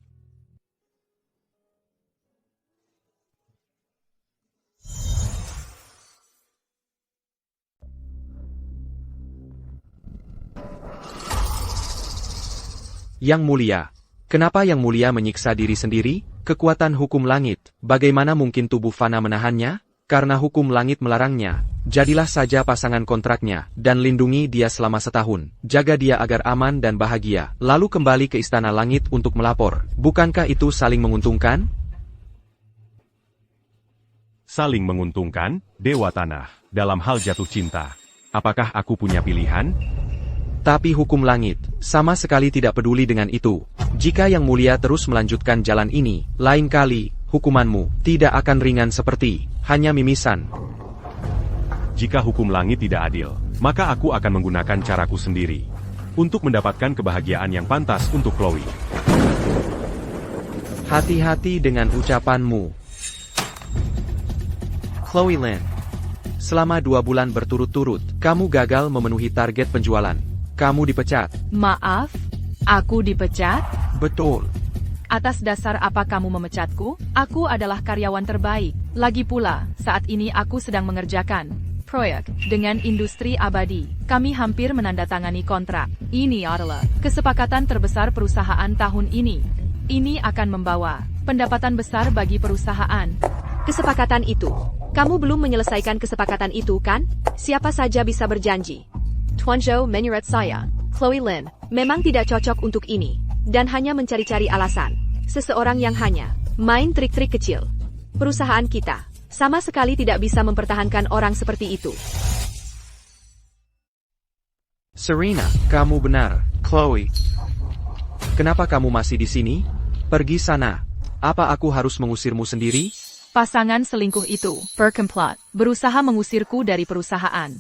S3: Yang Mulia. Kenapa Yang Mulia menyiksa diri sendiri? Kekuatan hukum langit. Bagaimana mungkin tubuh Fana menahannya? Karena hukum langit melarangnya. Jadilah saja pasangan kontraknya, dan lindungi dia selama setahun. Jaga dia agar aman dan bahagia. Lalu kembali ke Istana Langit untuk melapor. Bukankah itu saling menguntungkan?
S4: Saling menguntungkan, Dewa Tanah, dalam hal jatuh cinta. Apakah aku punya pilihan?
S3: Tapi hukum langit, sama sekali tidak peduli dengan itu. Jika Yang Mulia terus melanjutkan jalan ini, lain kali, hukumanmu tidak akan ringan seperti hanya mimisan.
S4: Jika hukum langit tidak adil, maka aku akan menggunakan caraku sendiri. Untuk mendapatkan kebahagiaan yang pantas untuk Chloe.
S3: Hati-hati dengan ucapanmu. Chloe Lin. Selama 2 bulan berturut-turut, kamu gagal memenuhi target penjualan. Kamu dipecat.
S1: Maaf, aku dipecat?
S3: Betul.
S1: Atas dasar apa kamu memecatku? Aku adalah karyawan terbaik. Lagi pula, saat ini aku sedang mengerjakan proyek dengan industri abadi. Kami hampir menandatangani kontrak. Ini adalah kesepakatan terbesar perusahaan tahun ini. Ini akan membawa pendapatan besar bagi perusahaan.
S2: Kesepakatan itu. Kamu belum menyelesaikan kesepakatan itu, kan? Siapa saja bisa berjanji. Tuan Zhou menyeret saya, Chloe Lin, memang tidak cocok untuk ini. Dan hanya mencari-cari alasan. Seseorang yang hanya main trik-trik kecil. Perusahaan kita sama sekali tidak bisa mempertahankan orang seperti itu.
S3: Serena, kamu benar. Chloe. Kenapa kamu masih di sini? Pergi sana. Apa aku harus mengusirmu sendiri?
S1: Pasangan selingkuh itu, berkomplot, berusaha mengusirku dari perusahaan.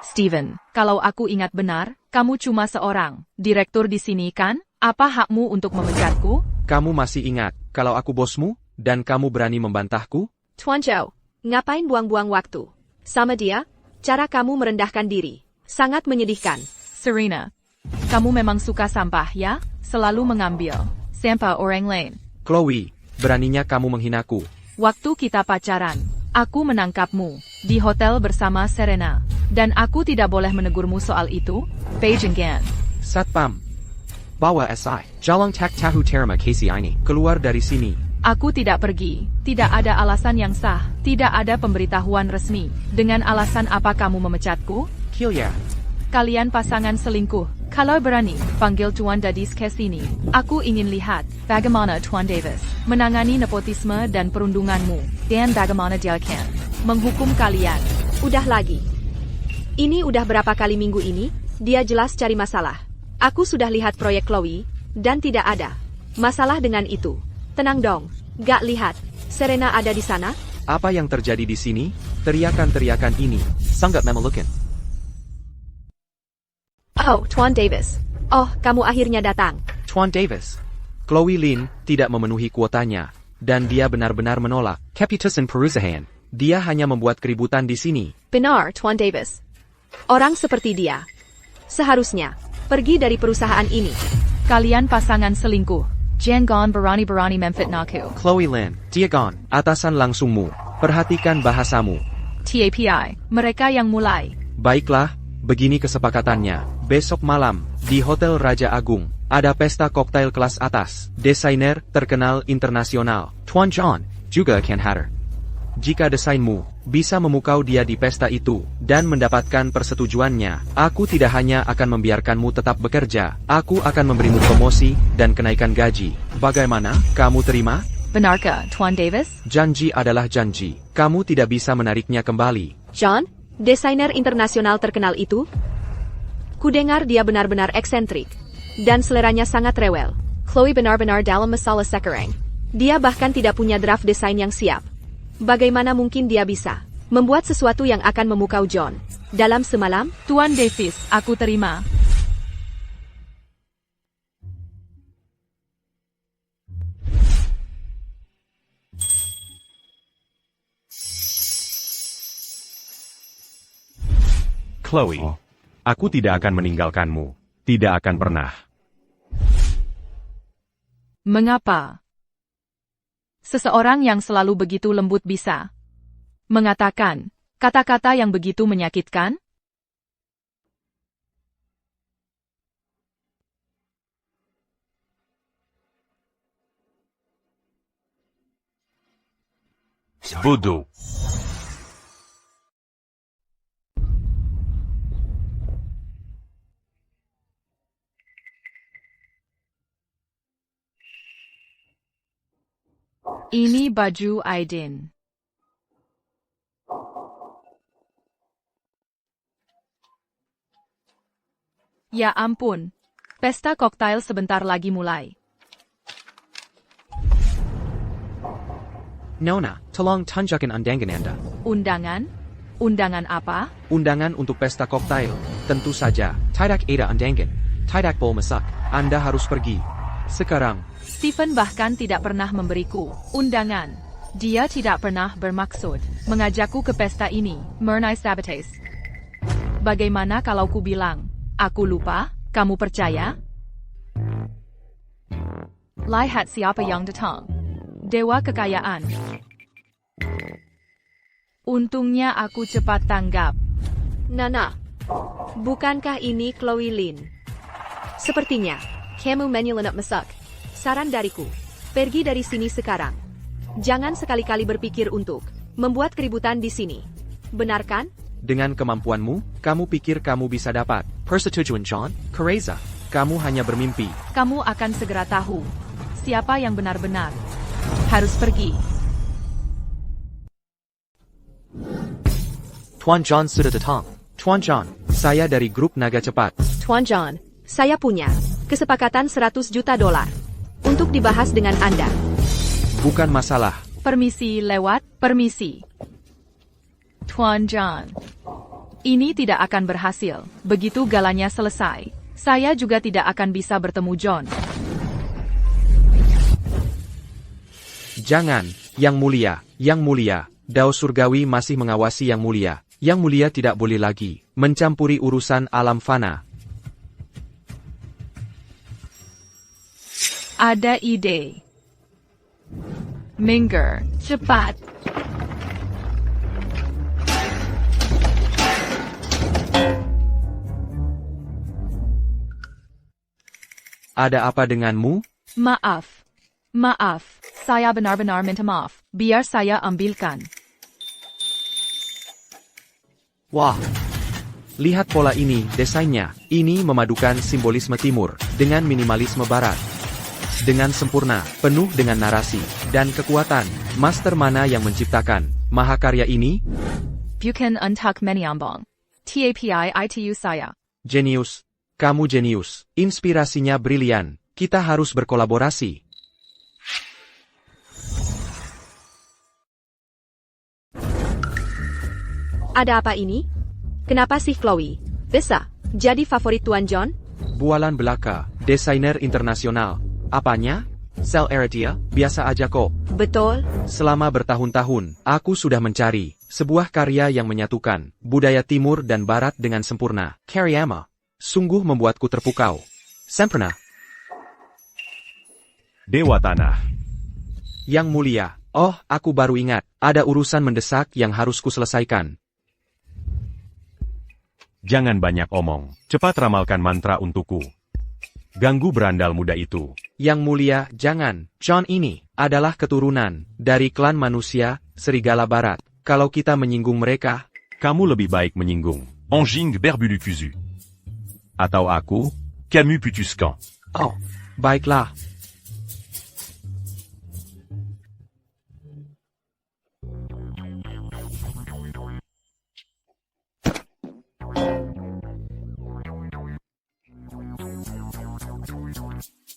S1: Steven, kalau aku ingat benar, kamu cuma seorang direktur di sini, kan? Apa hakmu untuk memecatku?
S3: Kamu masih ingat kalau aku bosmu, dan kamu berani membantahku?
S2: Tuan Zhou, ngapain buang-buang waktu? Sama dia, cara kamu merendahkan diri. Sangat menyedihkan.
S1: Serena, kamu memang suka sampah, ya? Selalu mengambil sampah orang lain.
S3: Chloe, beraninya kamu menghinaku.
S1: Waktu kita pacaran, aku menangkapmu di hotel bersama Serena. Dan aku tidak boleh menegurmu soal itu? Beijing Gan.
S3: Satpam. Bawa SI. Jalong tak tahu terima kasih ini. Keluar dari sini.
S1: Aku tidak pergi. Tidak ada alasan yang sah. Tidak ada pemberitahuan resmi. Dengan alasan apa kamu memecatku?
S3: Kilya.
S1: Kalian pasangan selingkuh. Kalau berani, panggil Tuan Dadis ke sini. Aku ingin lihat bagaimana Tuan Davis menangani nepotisme dan perundunganmu. Dan bagaimana dia akan menghukum kalian.
S2: Udah lagi. Ini udah berapa kali minggu ini? Dia jelas cari masalah. Aku sudah lihat proyek Chloe, dan tidak ada masalah dengan itu. Tenang dong, gak lihat Serena ada di sana?
S3: Apa yang terjadi di sini? Teriakan-teriakan ini sangat memalukan.
S2: Oh, Tuan Davis. Oh, kamu akhirnya datang.
S3: Tuan Davis. Chloe Lin tidak memenuhi kuotanya, dan dia benar-benar menolak keputusan perusahaan. Dia hanya membuat keributan di sini.
S2: Benar, Tuan Davis. Orang seperti dia seharusnya pergi dari perusahaan ini.
S1: Kalian pasangan selingkuh. Jangan berani-berani memfitnahku.
S3: Chloe Lin, Diagon, atasan langsungmu. Perhatikan bahasamu.
S1: TAPI, mereka yang mulai.
S3: Baiklah, begini kesepakatannya. Besok malam, di Hotel Raja Agung, ada pesta koktail kelas atas. Desainer terkenal internasional, Tuan John, juga akan hadir. Jika desainmu bisa memukau dia di pesta itu dan mendapatkan persetujuannya, aku tidak hanya akan membiarkanmu tetap bekerja, aku akan memberimu promosi dan kenaikan gaji. Bagaimana? Kamu terima?
S1: Benarkah, Tuan Davis?
S3: Janji adalah janji. Kamu tidak bisa menariknya kembali.
S2: John, desainer internasional terkenal itu? Kudengar dia benar-benar eksentrik dan seleranya sangat rewel. Chloe benar-benar dalam masalah sekarang. Dia bahkan tidak punya draft desain yang siap. Bagaimana mungkin dia bisa Membuat sesuatu yang akan memukau John. Dalam semalam,
S1: Tuan Davis, aku terima.
S4: Chloe, aku tidak akan meninggalkanmu. Tidak akan pernah.
S1: Mengapa? Seseorang yang selalu begitu lembut bisa mengatakan kata-kata yang begitu menyakitkan?
S5: Bodoh.
S1: Ini baju Aiden. Ya ampun. Pesta koktail sebentar lagi mulai.
S3: Nona, tolong tunjukkan undangan Anda.
S1: Undangan? Undangan apa?
S3: Undangan untuk pesta koktail. Tentu saja, tidak ada undangan. Tidak boleh masak. Anda harus pergi. Sekarang.
S1: Stephen bahkan tidak pernah memberiku undangan. Dia tidak pernah bermaksud mengajakku ke pesta ini, Murnai Sabates. Bagaimana kalau ku bilang, aku lupa, kamu percaya? Lihat siapa yang datang. Dewa kekayaan. Untungnya aku cepat tanggap.
S2: Nana, bukankah ini Chloe Lin? Sepertinya, kamu menyelenap masak. Saran dariku, pergi dari sini sekarang. Jangan sekali-kali berpikir untuk membuat keributan di sini. Benar kan?
S3: Dengan kemampuanmu, kamu pikir kamu bisa dapat persetujuan John? Kereza, kamu hanya bermimpi.
S1: Kamu akan segera tahu siapa yang benar-benar harus pergi.
S3: Tuan John sudah datang. Tuan John, saya dari grup Naga Cepat.
S2: Tuan John, saya punya kesepakatan $100 juta untuk dibahas dengan Anda.
S3: Bukan masalah.
S1: Permisi lewat, permisi. Tuan John, ini tidak akan berhasil. Begitu galanya selesai, saya juga tidak akan bisa bertemu John.
S3: Jangan, Yang Mulia, Dao Surgawi masih mengawasi Yang Mulia. Yang Mulia tidak boleh lagi mencampuri urusan alam fana.
S1: Ada ide. Minggir, cepat.
S3: Ada apa denganmu?
S1: Maaf. Maaf, saya benar-benar minta maaf. Biar saya ambilkan.
S3: Wah. Lihat pola ini, desainnya. Ini memadukan simbolisme timur dengan minimalisme barat. Dengan sempurna, penuh dengan narasi, dan kekuatan. Master mana yang menciptakan mahakarya ini?
S1: Bukan untuk menyombong. Tapi itu saya.
S3: Jenius. Kamu jenius. Inspirasinya brilian. Kita harus berkolaborasi.
S2: Ada apa ini? Kenapa sih Chloe bisa jadi favorit Tuan John?
S3: Bualan belaka, desainer internasional. Apanya? Sel Eratia, biasa aja kok.
S2: Betul.
S3: Selama bertahun-tahun, aku sudah mencari sebuah karya yang menyatukan budaya timur dan barat dengan sempurna. Karyama. Sungguh membuatku terpukau. Sempurna.
S4: Dewa Tanah.
S3: Yang Mulia. Oh, aku baru ingat. Ada urusan mendesak yang harus kuselesaikan.
S4: Jangan banyak omong. Cepat ramalkan mantra untukku. Ganggu berandal muda itu.
S3: Yang Mulia, jangan. John ini adalah keturunan dari klan manusia, Serigala Barat. Kalau kita menyinggung mereka,
S4: Kamu lebih baik menyinggung.
S5: Anjing Berbulucuzu.
S4: Atau aku?
S5: Camus Putuscan.
S3: oh, baiklah.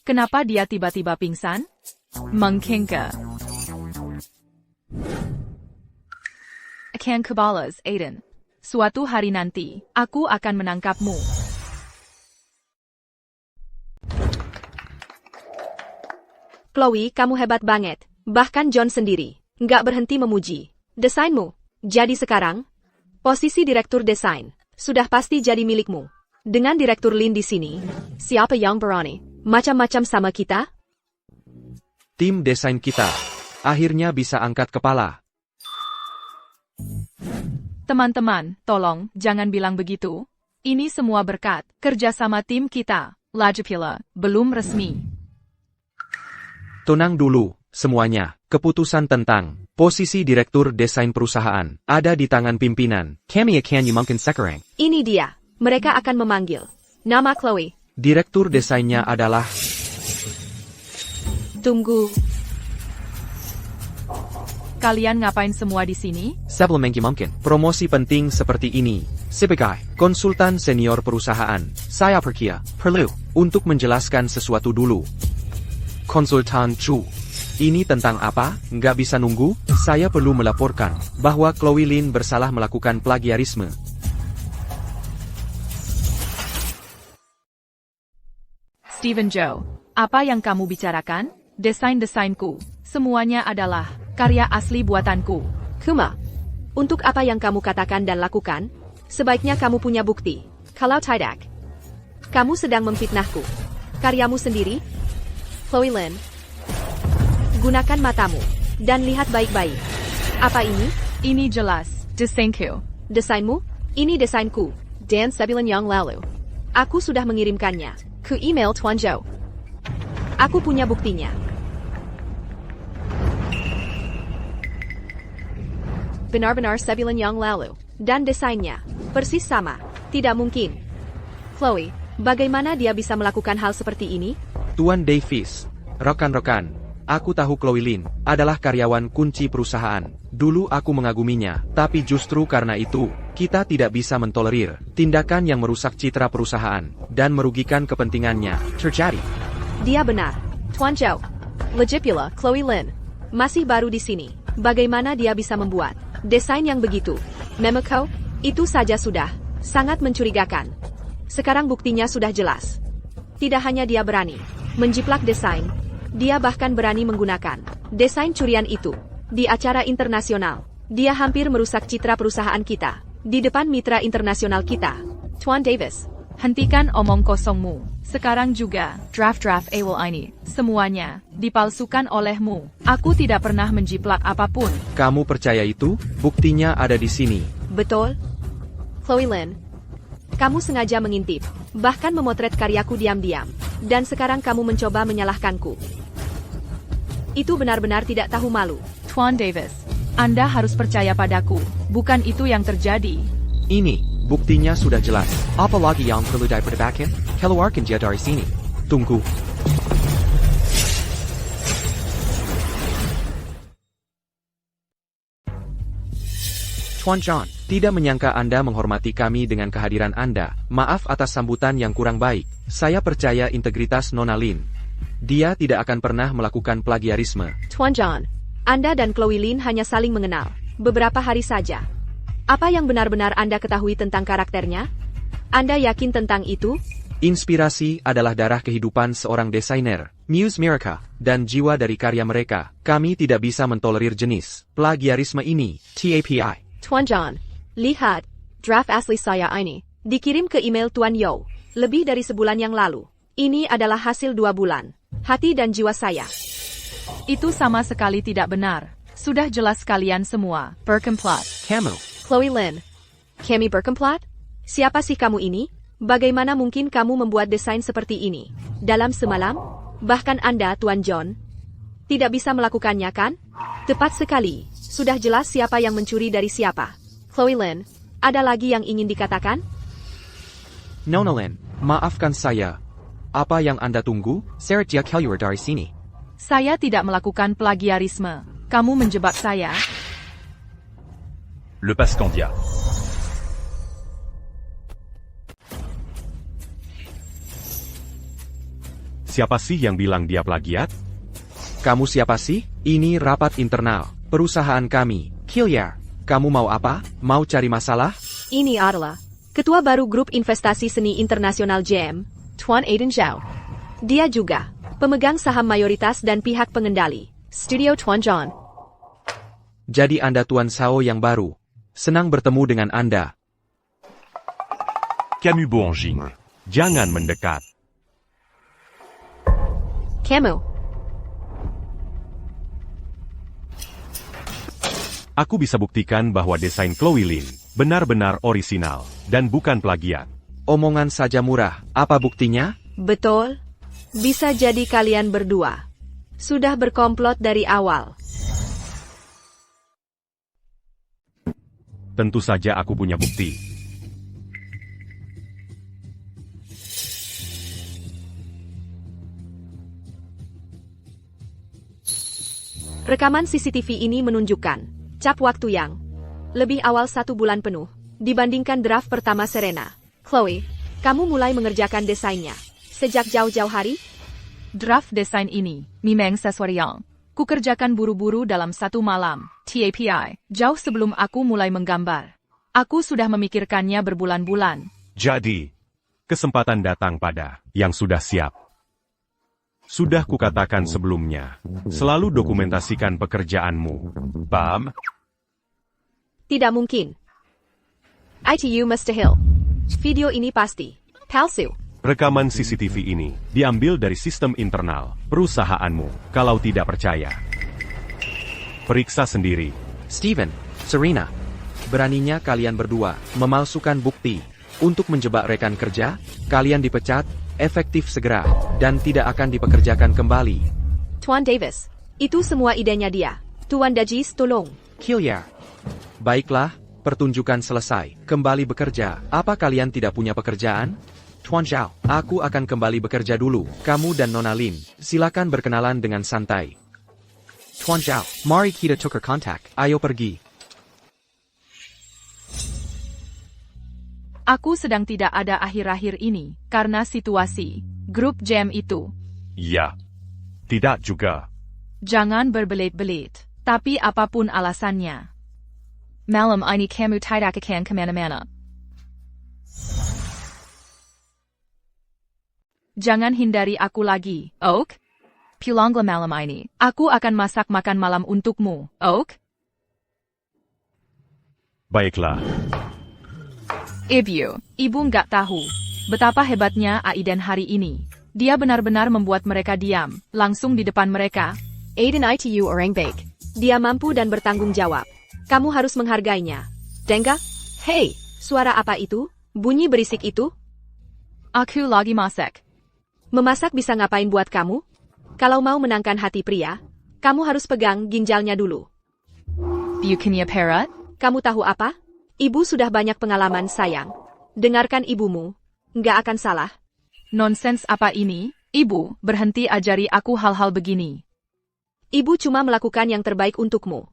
S1: Kenapa dia tiba-tiba pingsan? Ikan Kebalas, Aiden. Suatu hari nanti, aku akan menangkapmu.
S2: Chloe, kamu hebat banget. Bahkan John sendiri nggak berhenti memuji desainmu. Jadi sekarang, posisi direktur desain sudah pasti jadi milikmu. Dengan direktur Lin di sini, siapa yang berani macam-macam sama kita?
S3: Tim desain kita akhirnya bisa angkat kepala.
S1: Teman-teman, tolong jangan bilang begitu. Ini semua berkat kerjasama tim kita. Lagipula, belum resmi.
S3: Tenang dulu, semuanya. Keputusan tentang posisi direktur desain perusahaan ada di tangan pimpinan. Kami akan mungkin sekarang.
S2: Ini dia. Mereka akan memanggil nama Chloe.
S3: Direktur desainnya adalah...
S2: Tunggu.
S1: Kalian ngapain semua di sini?
S3: Sebelum mungkin promosi penting seperti ini, sebagai konsultan senior perusahaan, saya perlu untuk menjelaskan sesuatu dulu. Konsultan Chu, ini tentang apa? Nggak bisa nunggu? Saya perlu melaporkan bahwa Chloe Lin bersalah melakukan plagiarisme.
S1: Steven Zhou, apa yang kamu bicarakan? Desain-desainku, semuanya adalah karya asli buatanku.
S2: Kuma, untuk apa yang kamu katakan dan lakukan, sebaiknya kamu punya bukti. Kalau tidak, kamu sedang memfitnahku. Karyamu sendiri? Chloe Lin, gunakan matamu dan lihat baik-baik. Apa ini?
S1: Ini jelas desainku.
S2: Desainmu? Ini desainku. Dan sebulan yang lalu, aku sudah mengirimkannya ke email Tuan Zhou. Aku punya buktinya. Benar-benar sebulan yang lalu. Dan desainnya persis sama. Tidak mungkin. Chloe, bagaimana dia bisa melakukan hal seperti ini?
S3: Tuan Davis, rekan-rekan, aku tahu Chloe Lin adalah karyawan kunci perusahaan. Dulu aku mengaguminya, tapi justru karena itu, kita tidak bisa mentolerir tindakan yang merusak citra perusahaan dan merugikan kepentingannya terjadi.
S2: Dia benar. Tuan Zhou, lagipula Chloe Lin masih baru di sini. Bagaimana dia bisa membuat desain yang begitu? Memeko, itu saja sudah sangat mencurigakan. Sekarang buktinya sudah jelas. Tidak hanya dia berani menjiplak desain, dia bahkan berani menggunakan desain curian itu di acara internasional. Dia hampir merusak citra perusahaan kita di depan mitra internasional kita. Tuan Davis,
S1: hentikan omong kosongmu. Sekarang juga, draft-draft awal ini, semuanya dipalsukan olehmu. Aku tidak pernah menjiplak apapun.
S3: Kamu percaya itu? Buktinya ada di sini.
S2: betul? Chloe Lin, kamu sengaja mengintip, bahkan memotret karyaku diam-diam, dan sekarang kamu mencoba menyalahkanku. Itu benar-benar tidak tahu malu.
S1: Tuan Davis, Anda harus percaya padaku. Bukan itu yang terjadi.
S3: Ini, buktinya sudah jelas. Apalagi yang perlu diperdebatkan? Keluarkan dia dari sini. Tunggu. Tuan John, tidak menyangka Anda menghormati kami dengan kehadiran Anda. Maaf atas sambutan yang kurang baik. Saya percaya integritas Nona Lin. Dia tidak akan pernah melakukan plagiarisme.
S2: Tuan John, Anda dan Chloe Lin hanya saling mengenal beberapa hari saja. Apa yang benar-benar Anda ketahui tentang karakternya? Anda yakin tentang itu?
S3: Inspirasi adalah darah kehidupan seorang desainer, muse mereka, dan jiwa dari karya mereka. Kami tidak bisa mentolerir jenis plagiarisme ini. TAPI.
S2: Tuan John, lihat, draft asli saya ini dikirim ke email Tuan Yo lebih dari sebulan yang lalu. Ini adalah hasil 2 bulan. Hati dan jiwa saya.
S1: Itu sama sekali tidak benar. Sudah jelas kalian semua berkomplot.
S3: Kamu.
S2: Chloe Lin, kami berkomplot? Siapa sih kamu ini? Bagaimana mungkin kamu membuat desain seperti ini dalam semalam? Bahkan Anda, Tuan John, tidak bisa melakukannya kan? Tepat sekali. Sudah jelas siapa yang mencuri dari siapa. Chloe Lin, ada lagi yang ingin dikatakan?
S3: Nona Lin, maafkan saya. Apa yang Anda tunggu? Seret dia keluar dari sini.
S1: Saya tidak melakukan plagiarisme. Kamu menjebak saya.
S5: Le Pascandia.
S4: Siapa sih yang bilang dia plagiat?
S3: Kamu siapa sih? Ini rapat internal perusahaan kami. Kilyar. Kamu mau apa? Mau cari masalah?
S2: Ini adalah Ketua baru Grup Investasi Seni Internasional GM, Tuan Aiden Zhao. Dia juga pemegang saham mayoritas dan pihak pengendali, Studio Tuan John.
S3: Jadi Anda Tuan Sao yang baru. Senang bertemu dengan Anda.
S5: Camus Boanjing.
S4: Jangan mendekat.
S2: Kamu,
S4: Aku bisa buktikan bahwa desain Chloe Lin benar-benar orisinal dan bukan plagiat.
S3: Omongan saja murah. Apa buktinya?
S2: betul? Bisa jadi kalian berdua sudah berkomplot dari awal.
S4: Tentu saja aku punya bukti.
S2: Rekaman CCTV ini menunjukkan cap waktu yang lebih awal 1 bulan penuh dibandingkan draft pertama Serena. Chloe, kamu mulai mengerjakan desainnya sejak jauh-jauh hari?
S1: Draft desain ini, memang sesuatu yang kukerjakan buru-buru dalam 1 malam, TAPI, jauh sebelum aku mulai menggambar. Aku sudah memikirkannya berbulan-bulan.
S4: Jadi, kesempatan datang pada yang sudah siap. Sudah kukatakan sebelumnya, selalu dokumentasikan pekerjaanmu. Paham?
S2: Tidak mungkin. ITU mustahil. Video ini pasti palsu.
S4: Rekaman CCTV ini diambil dari sistem internal perusahaanmu. Kalau tidak percaya, periksa sendiri.
S3: Steven, Serena. Beraninya kalian berdua memalsukan bukti. Untuk menjebak rekan kerja, kalian dipecat, efektif segera, dan tidak akan dipekerjakan kembali.
S2: Tuan Davis, itu semua idenya dia. Tuan Dajis tolong.
S3: Killiar. Baiklah, pertunjukan selesai. Kembali bekerja. Apa kalian tidak punya pekerjaan? Tuan Zhao, aku akan kembali bekerja dulu. Kamu dan Nona Lin, silakan berkenalan dengan santai. Tuan Zhao, mari kita tukar kontak. Ayo pergi.
S1: Aku sedang tidak ada akhir-akhir ini, karena situasi grup jam itu.
S4: Ya. Tidak juga.
S1: Jangan berbelit-belit. Tapi apapun alasannya. Malam ini kamu tidak akan kemana-mana. Jangan hindari aku lagi, Oak. Pulanglah malam ini. Aku akan masak makan malam untukmu, Oak.
S4: Baiklah.
S1: Ibu nggak tahu betapa hebatnya Aiden hari ini. Dia benar-benar membuat mereka diam, langsung di depan mereka.
S2: Aiden ITU orang baik. Dia mampu dan bertanggung jawab. Kamu harus menghargainya. Denga? Hei, suara apa itu? Bunyi berisik itu?
S1: Aku lagi masak.
S2: Memasak bisa ngapain buat kamu? Kalau mau menangkan hati pria, kamu harus pegang ginjalnya dulu.
S1: Bukannya parrot?
S2: Kamu tahu apa? Ibu sudah banyak pengalaman, sayang. Dengarkan ibumu. Nggak akan salah.
S1: Nonsens apa ini? Ibu, berhenti ajari aku hal-hal begini.
S2: Ibu cuma melakukan yang terbaik untukmu.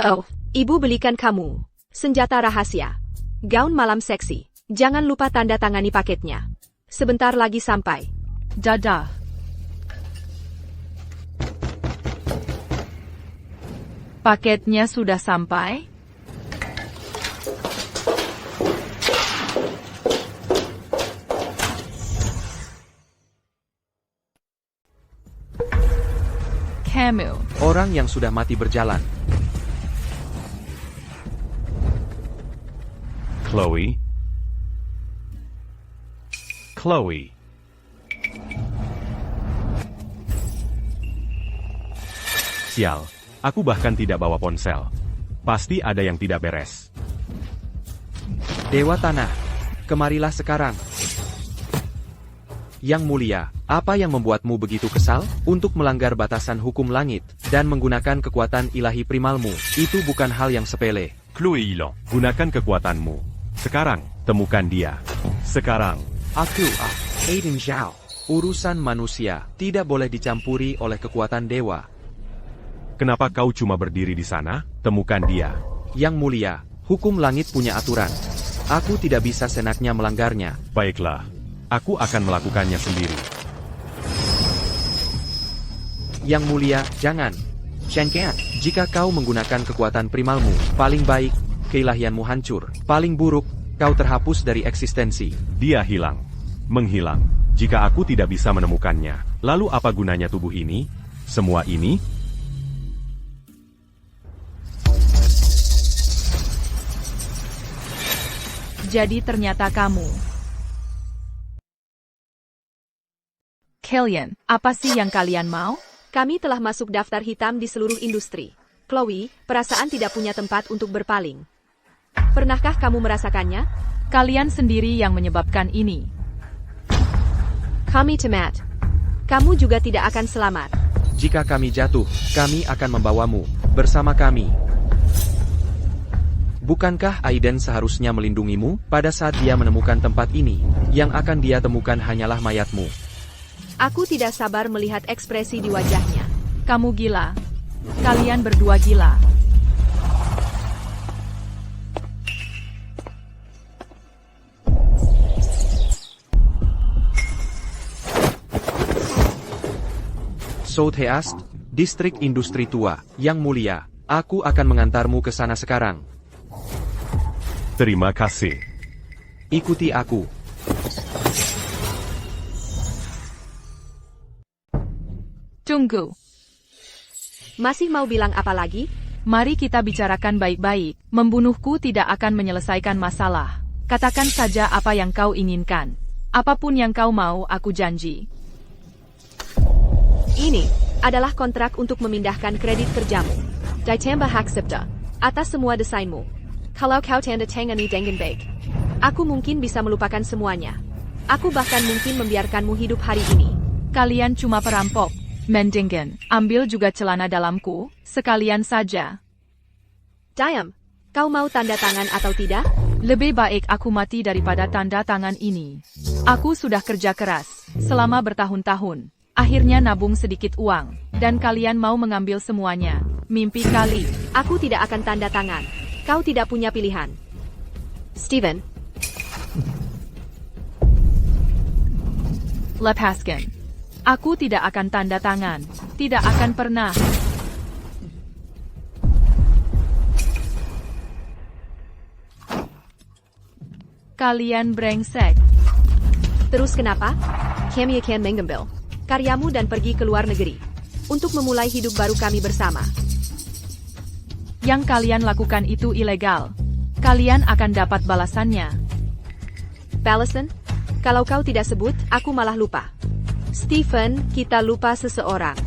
S2: Oh, ibu belikan kamu senjata rahasia. Gaun malam seksi. Jangan lupa tanda tangani paketnya. Sebentar lagi sampai.
S1: Dadah. Paketnya sudah sampai? Kamu.
S3: Orang yang sudah mati berjalan.
S4: Chloe. Chloe. Sial, aku bahkan tidak bawa ponsel. Pasti ada yang tidak beres.
S3: Dewa Tanah, kemarilah sekarang. Yang mulia, apa yang membuatmu begitu kesal? Untuk melanggar batasan hukum langit, dan menggunakan kekuatan ilahi primalmu, itu bukan hal yang sepele.
S5: Chloé Ilan.
S4: Gunakan kekuatanmu. Sekarang, temukan dia. Sekarang.
S3: Aku, Aiden Zhao. Urusan manusia, tidak boleh dicampuri oleh kekuatan dewa.
S4: Kenapa kau cuma berdiri di sana? Temukan dia.
S3: Yang mulia, hukum langit punya aturan. Aku tidak bisa senaknya melanggarnya.
S4: Baiklah. Aku akan melakukannya sendiri.
S3: Yang mulia, jangan. Shenkan, jika kau menggunakan kekuatan primalmu, paling baik, keilahianmu hancur. Paling buruk, kau terhapus dari eksistensi.
S4: Dia hilang. Menghilang. Jika aku tidak bisa menemukannya, lalu apa gunanya tubuh ini? Semua ini?
S1: Jadi ternyata kamu. Kalian, apa sih yang kalian mau?
S2: Kami telah masuk daftar hitam di seluruh industri. Chloe, perasaan tidak punya tempat untuk berpaling. Pernahkah kamu merasakannya?
S1: Kalian sendiri yang menyebabkan ini.
S2: Kami Matt. Kamu juga tidak akan selamat.
S3: Jika kami jatuh, kami akan membawamu bersama kami. Bukankah Aiden seharusnya melindungimu pada saat dia menemukan tempat ini? Yang akan dia temukan hanyalah mayatmu.
S2: Aku tidak sabar melihat ekspresi di wajahnya.
S1: Kamu gila. Kalian berdua gila.
S3: Southeast, distrik industri tua, yang mulia. Aku akan mengantarmu ke sana sekarang.
S4: Terima kasih.
S3: Ikuti aku.
S1: Tunggu.
S2: Masih mau bilang apa lagi?
S1: Mari kita bicarakan baik-baik. Membunuhku tidak akan menyelesaikan masalah. Katakan saja apa yang kau inginkan. Apapun yang kau mau, aku janji.
S2: Ini adalah kontrak untuk memindahkan kredit kerjamu. Ditambah hak cipta atas semua desainmu. Kalau kau tanda tangani dengan baik, aku mungkin bisa melupakan semuanya. Aku bahkan mungkin membiarkanmu hidup hari ini.
S1: Kalian cuma perampok. Mendingan, ambil juga celana dalamku, sekalian saja.
S2: Diam, kau mau tanda tangan atau tidak?
S1: Lebih baik aku mati daripada tanda tangan ini. Aku sudah kerja keras, selama bertahun-tahun. Akhirnya nabung sedikit uang, dan kalian mau mengambil semuanya. Mimpi kali.
S2: Aku tidak akan tanda tangan. Kau tidak punya pilihan. Steven.
S1: Lepaskan. Aku tidak akan tanda tangan. Tidak akan pernah. Kalian brengsek.
S2: Terus kenapa? Kami akan mengambil karyamu dan pergi ke luar negeri. Untuk memulai hidup baru kami bersama.
S1: Yang kalian lakukan itu ilegal. Kalian akan dapat balasannya.
S2: Balasan? Kalau kau tidak sebut, aku malah lupa. Stephen, kita lupa seseorang.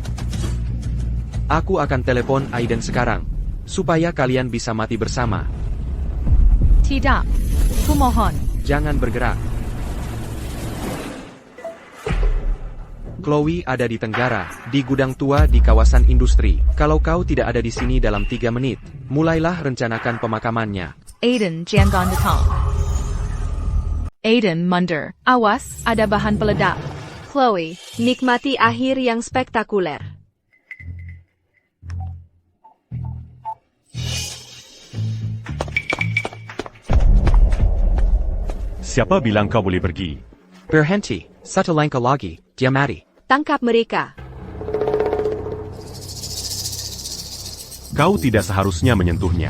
S3: Aku akan telepon Aiden sekarang. Supaya kalian bisa mati bersama.
S1: Tidak. Kumohon.
S3: Jangan bergerak. Chloe ada di Tenggara, di gudang tua di kawasan industri. Kalau kau tidak ada di sini dalam 3 menit, mulailah rencanakan pemakamannya.
S1: Aiden jangan datang. Aiden mundur. Awas, ada bahan peledak.
S2: Chloe, nikmati akhir yang spektakuler.
S4: Siapa bilang kau boleh pergi?
S3: Berhenti, satu langkah lagi, dia mati.
S2: Tangkap mereka.
S4: Kau tidak seharusnya menyentuhnya.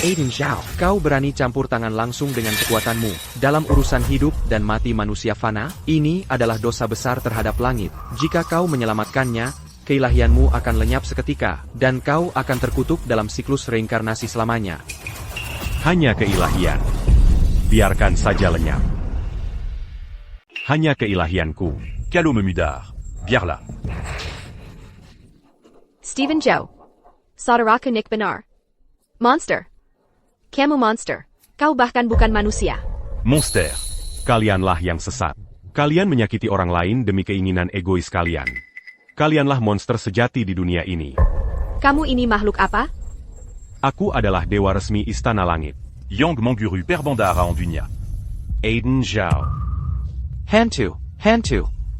S3: Aiden Zhao, kau berani campur tangan langsung dengan kekuatanmu dalam urusan hidup dan mati manusia fana? Ini adalah dosa besar terhadap langit. Jika kau menyelamatkannya, keilahianmu akan lenyap seketika, dan kau akan terkutuk dalam siklus reinkarnasi selamanya.
S4: Hanya keilahian. Biarkan saja lenyap. Hanya keilahianku.
S5: Calome Mudar. Biar là.
S2: Stephen Zhou. Saudaraku Nick benar. Monster. Kamu monster. Kau bahkan bukan manusia.
S5: Monster.
S4: Kalianlah yang sesat. Kalian menyakiti orang lain demi keinginan egois kalian. Kalianlah monster sejati di dunia ini.
S2: Kamu ini makhluk apa?
S4: Aku adalah dewa resmi Istana Langit.
S5: Yang Manguru Perbandara en dunia.
S4: Aiden Zhao.
S3: Hantu.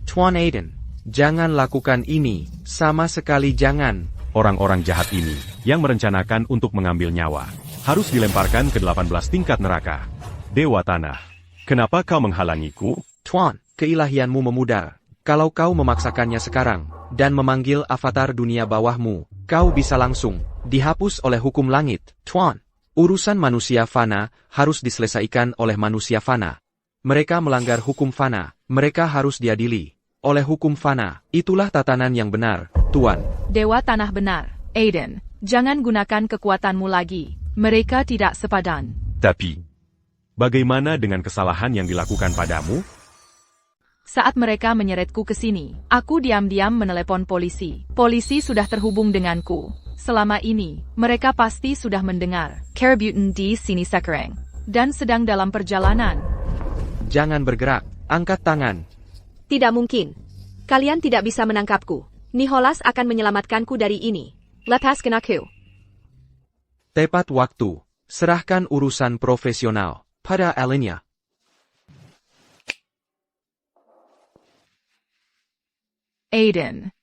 S3: Tuan Aiden. Jangan lakukan ini, sama sekali jangan.
S4: Orang-orang jahat ini, yang merencanakan untuk mengambil nyawa, harus dilemparkan ke 18 tingkat neraka. Dewa Tanah. Kenapa kau menghalangiku?
S3: Tuan, keilahianmu memudar. Kalau kau memaksakannya sekarang, dan memanggil avatar dunia bawahmu, kau bisa langsung dihapus oleh hukum langit, Tuan. Urusan manusia fana harus diselesaikan oleh manusia fana. Mereka melanggar hukum fana, mereka harus diadili oleh hukum fana. Itulah tatanan yang benar, Tuan.
S1: Dewa Tanah benar, Aiden. Jangan gunakan kekuatanmu lagi. Mereka tidak sepadan.
S5: Tapi,
S4: Bagaimana dengan kesalahan yang dilakukan padamu?
S1: Saat mereka menyeretku ke sini, aku diam-diam menelepon polisi. Polisi sudah terhubung denganku. Selama ini, mereka pasti sudah mendengar keributan di sini sekarang, dan sedang dalam perjalanan.
S3: Jangan bergerak, angkat tangan.
S2: Tidak mungkin. Kalian tidak bisa menangkapku. Nicholas akan menyelamatkanku dari ini. Lepaskan aku.
S3: Tepat waktu. Serahkan urusan profesional pada Alenia.
S1: Aiden.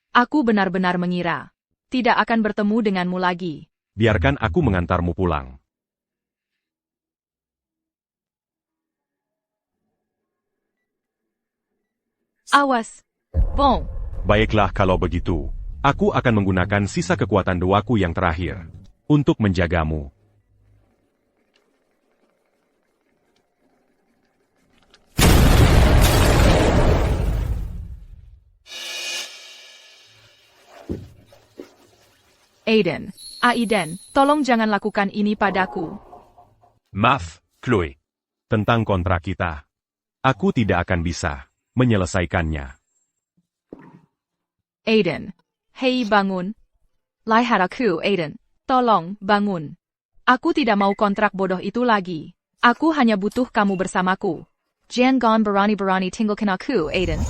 S1: Aku benar-benar mengira tidak akan bertemu denganmu lagi.
S4: Biarkan aku mengantarmu pulang.
S1: Awas. Bom.
S4: Baiklah kalau begitu. Aku akan menggunakan sisa kekuatan doaku yang terakhir untuk menjagamu.
S1: Aiden, tolong jangan lakukan ini padaku.
S5: Maaf, Chloé.
S4: Tentang kontrak kita. Aku tidak akan bisa menyelesaikannya.
S1: Aiden. Hei bangun. Lihat aku, Aiden. Tolong, bangun. Aku tidak mau kontrak bodoh itu lagi. Aku hanya butuh kamu bersamaku. Jangan berani-berani tinggalkan aku, Aiden.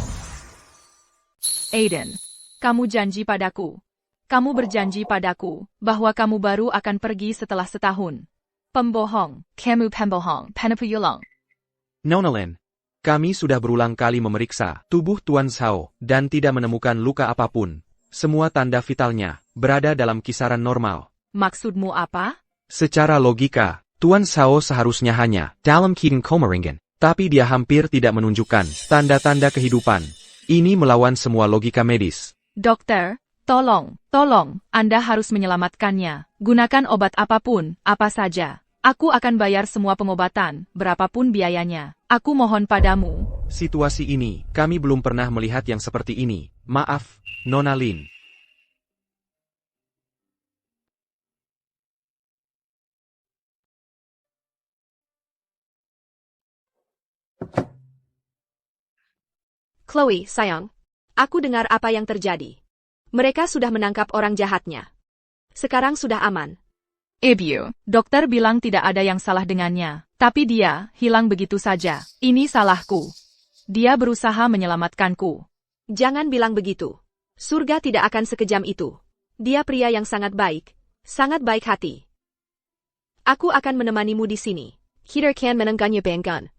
S1: Aiden. Kamu janji padaku. Kamu berjanji padaku bahwa kamu baru akan pergi setelah setahun. Pembohong. Kamu pembohong. Penepuyulang.
S3: Nonalyn. Kami sudah berulang kali memeriksa tubuh Tuan Zhao dan tidak menemukan luka apapun. Semua tanda vitalnya berada dalam kisaran normal.
S1: Maksudmu apa?
S3: Secara logika, Tuan Zhao seharusnya hanya dalam keadaan koma ringan. Tapi dia hampir tidak menunjukkan tanda-tanda kehidupan. Ini melawan semua logika medis.
S1: Dokter, tolong, Anda harus menyelamatkannya. Gunakan obat apapun, apa saja. Aku akan bayar semua pengobatan, berapapun biayanya. Aku mohon padamu.
S3: Situasi ini, kami belum pernah melihat yang seperti ini. Maaf, Nonalyn.
S2: Chloe, sayang. Aku dengar apa yang terjadi. Mereka sudah menangkap orang jahatnya. Sekarang sudah aman.
S1: Ibu, dokter bilang tidak ada yang salah dengannya. Tapi dia hilang begitu saja. Ini salahku. Dia berusaha menyelamatkanku.
S2: Jangan bilang begitu. Surga tidak akan sekejam itu. Dia pria yang sangat baik hati. Aku akan menemanimu di sini. Kita akan menengganya banggan.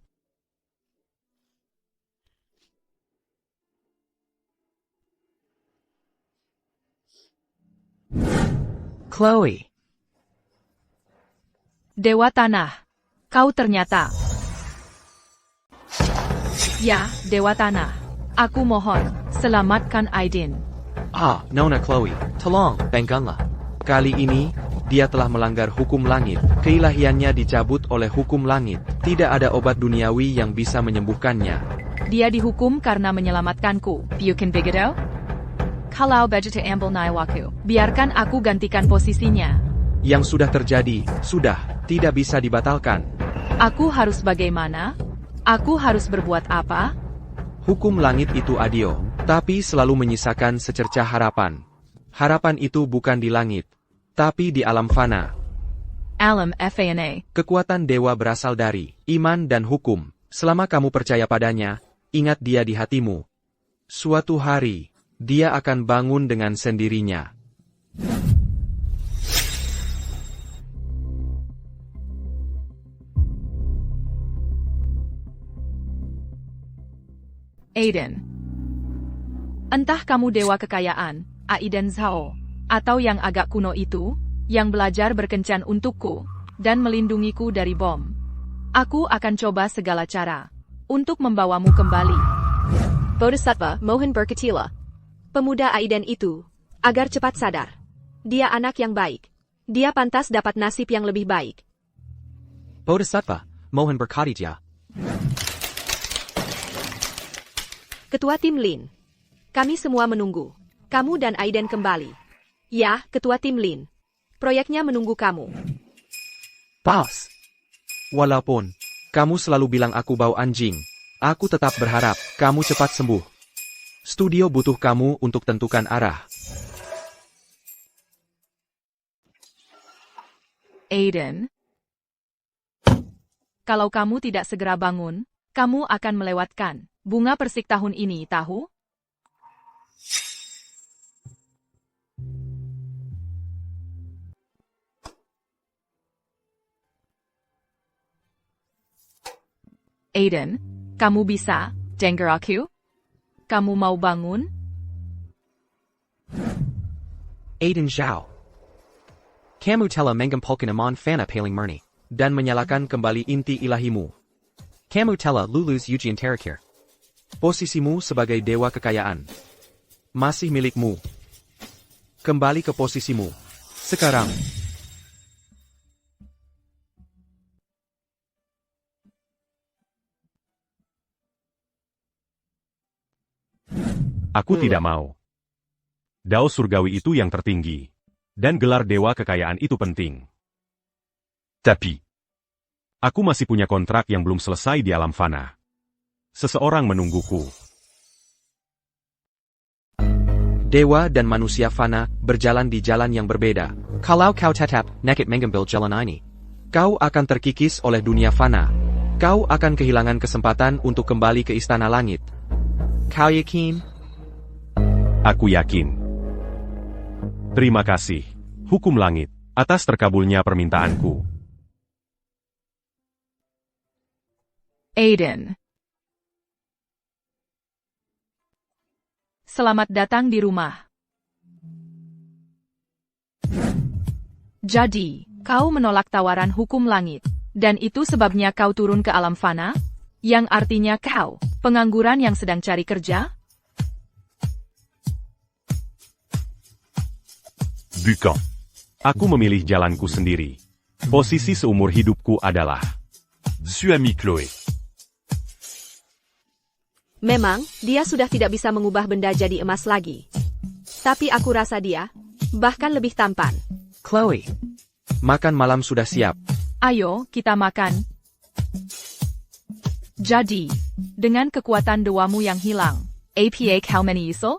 S3: Chloe.
S1: Dewa Tanah. Kau ternyata. Ya, Dewa Tanah. Aku mohon, selamatkan Aiden.
S3: Nona Chloe, tolong, bangganlah. Kali ini, dia telah melanggar hukum langit. Keilahiannya dicabut oleh hukum langit. Tidak ada obat duniawi yang bisa menyembuhkannya.
S1: Dia dihukum karena menyelamatkanku. Bukan begitu? Kalau begitu ambil nyawaku. Biarkan aku gantikan posisinya.
S3: Yang sudah terjadi, sudah, tidak bisa dibatalkan.
S1: Aku harus bagaimana? Aku harus berbuat apa?
S3: Hukum langit itu adil, tapi selalu menyisakan secercah harapan. Harapan itu bukan di langit, tapi di alam fana.
S1: Alam fana.
S3: Kekuatan dewa berasal dari iman dan hukum. Selama kamu percaya padanya, ingat dia di hatimu. Suatu hari, dia akan bangun dengan sendirinya.
S1: Aiden. Entah kamu dewa kekayaan, Aiden Zhao, atau yang agak kuno itu, yang belajar berkencan untukku, dan melindungiku dari bom. Aku akan coba segala cara untuk membawamu kembali.
S2: Bodhisattva Mohan Berkatila. Pemuda Aiden itu, agar cepat sadar. Dia anak yang baik. Dia pantas dapat nasib yang lebih baik.
S3: Bodhisattva, Mohan Berkatija.
S2: Ketua Tim Lin. Kami semua menunggu. Kamu dan Aiden kembali. Ya, Ketua Tim Lin. Proyeknya menunggu kamu.
S3: Boss. Walaupun kamu selalu bilang aku bau anjing, aku tetap berharap kamu cepat sembuh. Studio butuh kamu untuk tentukan arah.
S1: Aiden. Kalau kamu tidak segera bangun, kamu akan melewatkan bunga persik tahun ini, tahu? Aiden, kamu bisa denger aku? Kamu mau bangun?
S3: Aiden Zhao. Kamu telah mengumpulkan aman fana paling murni, dan menyalakan kembali inti ilahimu. Kamu telah lulus ujian terakhir. Posisimu sebagai dewa kekayaan masih milikmu. Kembali ke posisimu sekarang.
S4: Aku tidak mau. Dao surgawi itu yang tertinggi. Dan gelar dewa kekayaan itu penting.
S5: Tapi,
S4: Aku masih punya kontrak yang belum selesai di alam fana. Seseorang menungguku.
S3: Dewa dan manusia fana berjalan di jalan yang berbeda. Kalau kau tetap nekat mengambil jalan ini, kau akan terkikis oleh dunia fana. Kau akan kehilangan kesempatan untuk kembali ke istana langit. Kau yakin?
S4: Aku yakin. Terima kasih, hukum langit, atas terkabulnya permintaanku.
S1: Aiden. Selamat datang di rumah. Jadi, kau menolak tawaran hukum langit, dan itu sebabnya kau turun ke alam fana? Yang artinya kau, pengangguran yang sedang cari kerja?
S5: bukan.
S4: Aku memilih jalanku sendiri. Posisi seumur hidupku adalah
S5: Suami Chloé.
S2: Memang, dia sudah tidak bisa mengubah benda jadi emas lagi. Tapi aku rasa dia, bahkan lebih tampan.
S3: Chloe. Makan malam sudah siap.
S1: Ayo, kita makan. Jadi, dengan kekuatan doamu yang hilang, apa kau menyesal?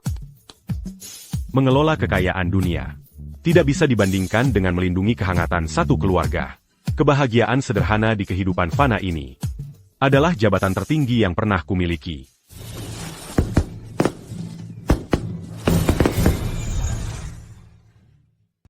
S4: mengelola kekayaan dunia. Tidak bisa dibandingkan dengan melindungi kehangatan satu keluarga. Kebahagiaan sederhana di kehidupan fana ini adalah jabatan tertinggi yang pernah kumiliki.